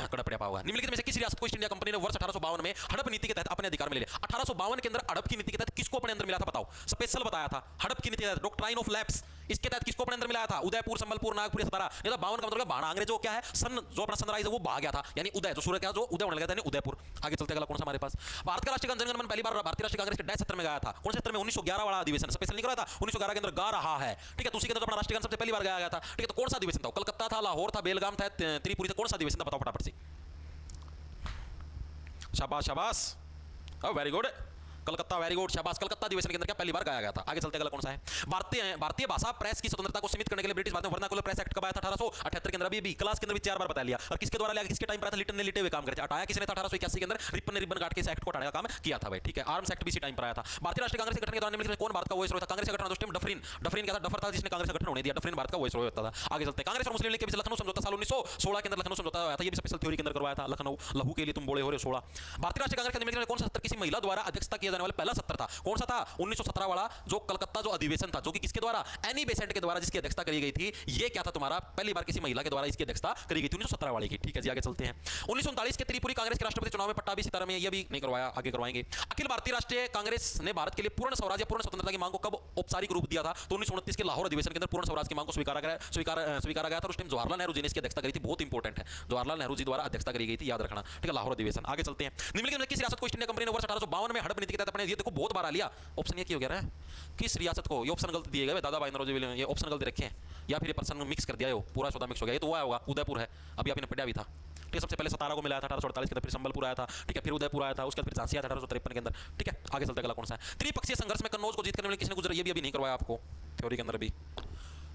कड़पड़िया पाओगा। निम्नलिखित में से किस रियासत को ईस्ट इंडिया कंपनी ने वर्ष 1852 में हड़प नीति के तहत अपने अधिकार में ले लिया? 1852 के अंदर हड़प की नीति के तहत किसको अपने अंदर मिला था बताओ? स्पेशल बताया था हड़प की नीति के तहत, डॉक्ट्राइन ऑफ लैप्स, इसके तहत किसको अपने अंदर मिलाया था? उदयपुर, संबलपुर, नागपुर, सतारा। ये तो 52 का मतलब बाणा अंग्रेजों क्या है, सन जो अपना सनराइज है वो भाग गया था, यानी उदय जो सूर्य का जो उदय होने लगा था, यानी उदयपुर। आगे चलते अगला कौन सा हमारे पास? भारत का राष्ट्रीय जनगण मन पहली बार भारतीय राष्ट्रीय कांग्रेस के डैश सत्र में गाया था। कौन से सत्र में? 1911 वाला अधिवेशन, स्पेशल नहीं कराया था, 1911 के अंदर गा रहा है। ठीक है, तो उसी के अंदर अपना राष्ट्रीय गान सबसे पहली बार गाया गया था। ठीक है, तो कौन सा अधिवेशन था? कलकत्ता था, लाहौर था, बेलगाम था, त्रिपुरी था, कौन सा अधिवेशन था बताओ फटाफट से। शाबाश शाबाश, very good, Calcutta, very good, शाबाश। कलकत्ता अधिवेशन के अंदर क्या पहली बार गाया गया था? आगे चलते अगला कौन सा है? भारतीय भाषा प्रेस की स्वतंत्रता को सीमित करने के लिए ब्रिटिश वर्नाकुलर प्रेस एक्ट कब आया था? 1878 के अंदर। अभी क्लास के अंदर भी 4 बार बता लिया। और किसके द्वारा लिया? किसके टाइम पर था? लिटन ने लेटे हुए काम करते हटाया किसने था? 1881 के अंदर रिपन ने रिबन काट के इस एक्ट को हटाने का काम किया था भाई। ठीक है, आर्म्स एक्ट भी इसी टाइम पर आया था। भारतीय राष्ट्रीय कांग्रेस के गठन के दौरान निम्नलिखित में कौन भारत का वॉइसरॉय था? कांग्रेस का गठन उस टाइम डफरिन क्या था? डफर था जिसने कांग्रेस का गठन होने दिया। डफरिन भारत का वॉइसरॉय होता था। आगे चलते कांग्रेस और मुस्लिम लीग के बीच लखनऊ समझौता साल 1916 के अंदर लखनऊ समझौता हुआ था। ये भी स्पेशल थ्योरी के अंदर करवाया था। लखनऊ लहू के लिए तुम बोले हो रहे 16। भारतीय राष्ट्रीय कांग्रेस के निम्नलिखित में कौन सा सत्र किसी महिला द्वारा अध्यक्षता किया जाने वाला पहला सत्र था? कौन सा था? 1917 वाला जो कलकत्ता जो अधिवेशन था, जो कि किसके द्वारा? एनी बेसेंट के द्वारा जिसकी अध्यक्षता करी गई थी। ये क्या था तुम्हारा? पहली बार किसी महिला के द्वारा इसकी अध्यक्षता करी गई थी 1917 वाले की। ठीक है जी, आगे चलते हैं। 1939 के त्रिपुरी कांग्रेस के राष्ट्रपति चुनाव में पट्टाभी सीताराम, ये भी नहीं करवाया, आगे करवाएंगे। अखिल भारतीय राष्ट्रीय कांग्रेस ने भारत के लिए पूर्ण स्वराज या पूर्ण स्वतंत्रता की मांग को कब औपचारिक रूप दिया था? तो 1929 के लाहौर अधिवेशन के अंदर पूर्ण स्वराज की मांग को स्वीकारा गया था। उस टाइम जवाहरलाल नेहरू जी ने इसकी अध्यक्षता करी थी। बहुत इंपॉर्टेंट है, जवाहरलाल नेहरू जी द्वारा अध्यक्षता करी गई थी, याद रखना। ठीक है, लाहौर अधिवेशन। आगे चलते हैं। निम्नलिखित में किस रियासत को ईस्ट इंडिया कंपनी ने वर्ष 1852 में हड़प नीति के तहत अपने? ये देखो बहुत बार आ लिया ऑप्शन, ये क्यों हो गया है? किस रियासत को? ये ऑप्शन गलत दिए गए दादा भाई नौरोजी, ये ऑप्शन गलत रखे हैं या फिर ये पर्सन मिक्स कर दिया हो, पूरा सौदा मिक्स हो गया। ये तो हुआ होगा उदयपुर है, अभी आपने पढ़ा भी था। ठीक है, सबसे पहले सतारा को मिलाया था 1848 के अंदर, फिर संबलपुर आया था। ठीक है, फिर उदयपुर आया था, उसके बाद फिर झांसी आया था 1853 के अंदर। ठीक है, आगे चलते अगला कौन सा है? त्रिपक्षीय संघर्ष में कन्नौज को जीत करने में किसने गुजरा? ये भी अभी नहीं करवाया आपको थ्योरी के अंदर भी।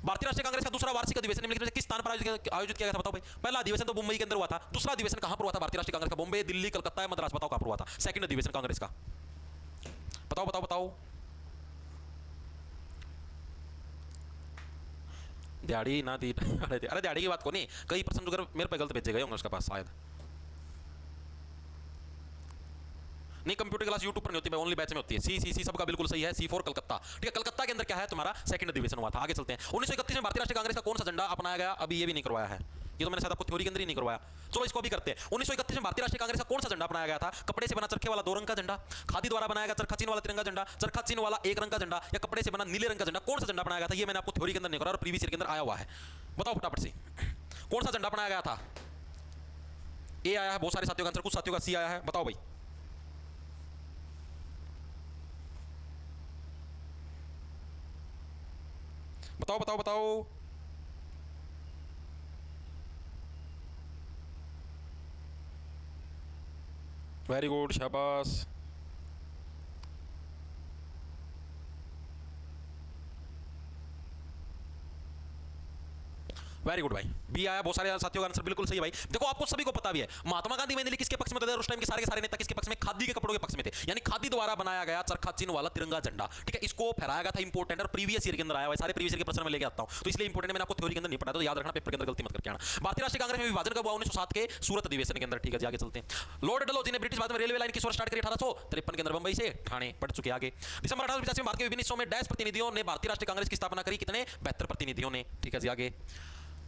भारतीय राष्ट्रीय कांग्रेस का दूसरा वार्षिक अधिवेशन निम्नलिखित में किस स्थान पर आयोजित किया गया था बताओ भाई? पहला अधिवेशन तो मुंबई के अंदर हुआ था। दूसरा अधिवेशन कहां पर हुआ था भारतीय राष्ट्रीय कांग्रेस का? बॉम्बे, दिल्ली, कलकत्ता या मद्रास? बताओ कहां पर हुआ था सेकंड अधिवेशन कांग्रेस का? बताओ बताओ बताओ। दिहाड़ी ना दी अरे दिहाड़ी की बात को नहीं, कई पर्सन अगर मेरे पे गलत भेजे गए होंगे उसके पास शायद। नहीं, कंप्यूटर क्लास यूट्यूब पर नहीं होती है, ओनली बैच में होती है। सी सबका बिल्कुल सही है। C4 कलकत्ता। ठीक है, कलकत्ता के अंदर क्या है तुम्हारा? सेकंड अधिवेशन हुआ था। आगे चलते हैं। 1931 में भारतीय राष्ट्रीय कांग्रेस का कौन सा झंडा अपनाया गया? अभी ये भी नहीं करवाया है, ये तो मैंने शायद आपको थ्योरी के अंदर ही नहीं करवाया। चलो इसको भी करते हैं। 1931 में भारतीय राष्ट्रीय कांग्रेस का कौन सा झंडा अपनाया गया था? कपड़े से बना चरखे वाला 2 रंग का झंडा, खादी द्वारा बनाया गया चरखा चीन वाला तिरंगा झंडा, चरखा चीन वाला 1 रंग का झंडा, या कपड़े से बना नीले रंग का झंडा? कौन सा झंडा अपनाया गया था? ये मैंने आपको थ्योरी के अंदर नहीं कराया और प्रीवियस ईयर के अंदर आया हुआ है। बताओ फटाफट से, कौन सा झंडा अपनाया गया था? ए आया है बहुत सारे साथियों का आंसर, कुछ साथियों का सी आया है। बताओ भाई, बताओ बताओ बताओ। वेरी गुड, शाबाश। वेरी गुड भाई, बी आया बहुत सारे साथियों का आंसर बिल्कुल सही है भाई। देखो आपको सभी को पता भी है, महात्मा गांधी मेनली किसके पक्ष में थे? उस टाइम के सारे नेता किसके पक्ष में? खादी के कपड़ों के पक्ष में थे, यानी खादी द्वारा बनाया गया चरखा चिन्ह वाला तिरंगा झंडा। ठीक है, इसको फहराया गया था। इंपॉर्टेंट और प्रीवियस ईयर के अंदर आया हुआ है, सारे प्रीवियस ईयर के प्रश्न में लेके आता हूं, तो इसलिए इंपॉर्टेंट मैंने आपको थ्योरी के अंदर नहीं पढ़ा, तो याद रखना, पेपर के अंदर गलती मत करके आना। भारतीय राष्ट्रीय कांग्रेस में विभाजन कब हुआ? 1907 के सूरत अधिवेशन के अंदर। ठीक है जी, आगे चलते हैं। लॉर्ड डलहौजी ने ब्रिटिश भारत में रेलवे लाइन की शुरुआत स्टार्ट करी 1853 के अंदर, मुंबई से ठाणे। पढ़ चुके आगे। दिसंबर 1885 में भारत के विभिन्न हिस्सों में डैश प्रतिनिधियों ने भारतीय राष्ट्रीय कांग्रेस की स्थापना करी। कितने? 72 प्रतिनिधियों ने। ठीक है जी, आगे।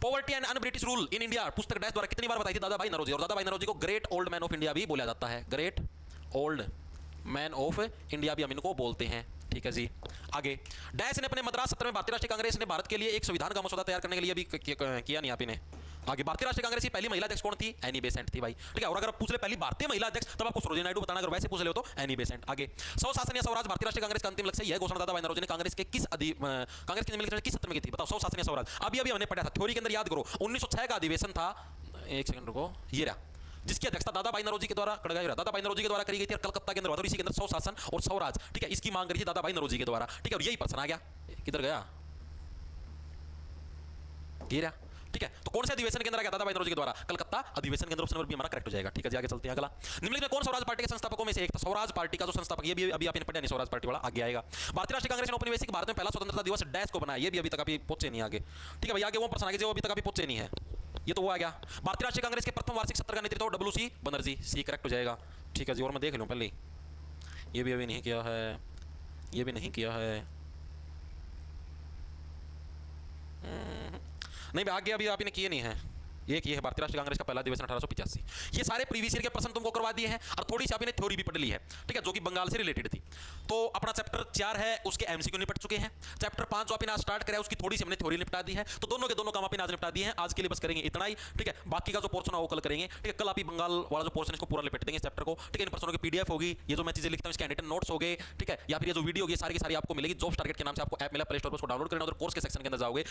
Poverty and un British rule in India पुस्तक डैश द्वारा कितनी बार बताई थी दादा भाई नौरोजी? और दादा भाई नौरोजी को great old man of India भी बोला जाता है, great old man of India भी हम इनको बोलते हैं। ठीक है जी, आगे। डैश ने अपने मद्रास सत्र में भारतीय राष्ट्रीय कांग्रेस ने भारत के लिए एक संविधान का मसौदा तैयार करने के लिए भी किया नहीं आप ने? आगे। भारतीय राष्ट्रीय कांग्रेस की पहली महिला अध्यक्ष कौन थी? एनी बेसेंट थी भाई। ठीक है, और अगर आप पूछ ले पहली भारतीय महिला अध्यक्ष, तब आपको सरोजिनी नायडू बताना, अगर वैसे पूछ ले तो एनी बेसेंट। आगे। स्वशासन या स्वराज भारतीय राष्ट्रीय कांग्रेस का अंतिम लक्ष्य है। घोषणा दादा भाई नौरोजी ने कांग्रेस के किस सत्र में की थी? बताओ, स्वशासन या स्वराज। अभी हमने पढ़ा था थ्योरी के अंदर, याद करो। 1906 का अधिवेशन था, एक सेकंड रुको, ये रहा, जिसकी अध्यक्षता दादा भाई नौरोजी के द्वारा दादा भाई नौरोजी के द्वारा करी गई थी, और कलकत्ता के अंदर हुआ था। इसी के अंदर स्वशासन और स्वराज, ठीक है, इसकी मांग करी थी दादा भाई नौरोजी के द्वारा। ठीक है, और यही पर्सन आ गया, किधर गया? ये रहा। ठीक है, तो कौन से अधिवेशन के अंदर आ गया? दादा भाई नौरोजी के द्वारा कलकत्ता अधिवेशन के अंदर। ऑप्शन नंबर बी हमारा करेक्ट हो जाएगा। ठीक है जी, आगे चलते हैं। अगला, निम्नलिखित में कौन स्वराज पार्टी के संस्थापकों में से एक था? स्वराज पार्टी का जो संस्थापक, ये भी अभी आपने पढ़ा नहीं, स्वराज पार्टी वाला आगे आएगा। भारतीय राष्ट्रीय कांग्रेस ने औपनिवेशिक भारत में पहला स्वतंत्रता दिवस डैश को बनाया, ये भी अभी तक अभी पहुंचे नहीं आगे। ठीक है भाई, आगे वो पर्सन आगे जो अभी तक अभी पहुंचे नहीं है, ये तो वो आ गया। भारतीय राष्ट्रीय कांग्रेस के प्रथम वार्षिक सत्र का नेतृत्व WC बनर्जी, सी करेक्ट हो जाएगा। ठीक है जी, और मैं देख लूं पहले ये भी अभी नहीं किया है, ये भी नहीं किया है। नहीं भाग्य अभी आपने किए नहीं है। एक ये है भारतीय राष्ट्रीय कांग्रेस का पहला अधिवेशन 1885। ये सारे प्रीवियस ईयर के प्रश्न तुमको करवा दिए हैं और थोड़ी सी आपने थ्योरी भी पढ़ ली है, ठीक है, जो कि बंगाल से रिलेटेड थी। तो अपना चैप्टर 4 है उसके एमसीक्यू निपट चुके हैं। चैप्टर 5 जो आपने आज स्टार्ट करा है उसकी थोड़ी सी हमने थ्योरी निपटा दी है। तो दोनों के दोनों काम आपने आज निपटा दिए हैं। आज के लिए बस करेंगे इतना ही, ठीक है। बाकी का जो पोर्शन है वो कल करेंगे, ठीक है। कल आप ही बंगाल वाला जो पोर्शन इसको पूरा लपेट देंगे चैप्टर को, ठीक है। इन प्रश्नों की पीडीएफ होगी, ये जो मैं चीजें लिखता हूँ इसके हैंडरिटन नोट्स हो गए, ठीक है, या फिर ये जो वीडियो होगी सारी की सारी आपको मिलेगी। जॉब्स टारगेट के नाम से आपको ऐप मिला, प्ले स्टोर पर उसको डाउनलोड करना, उधर कोर्स के सेक्शन के अंदर जाओगे।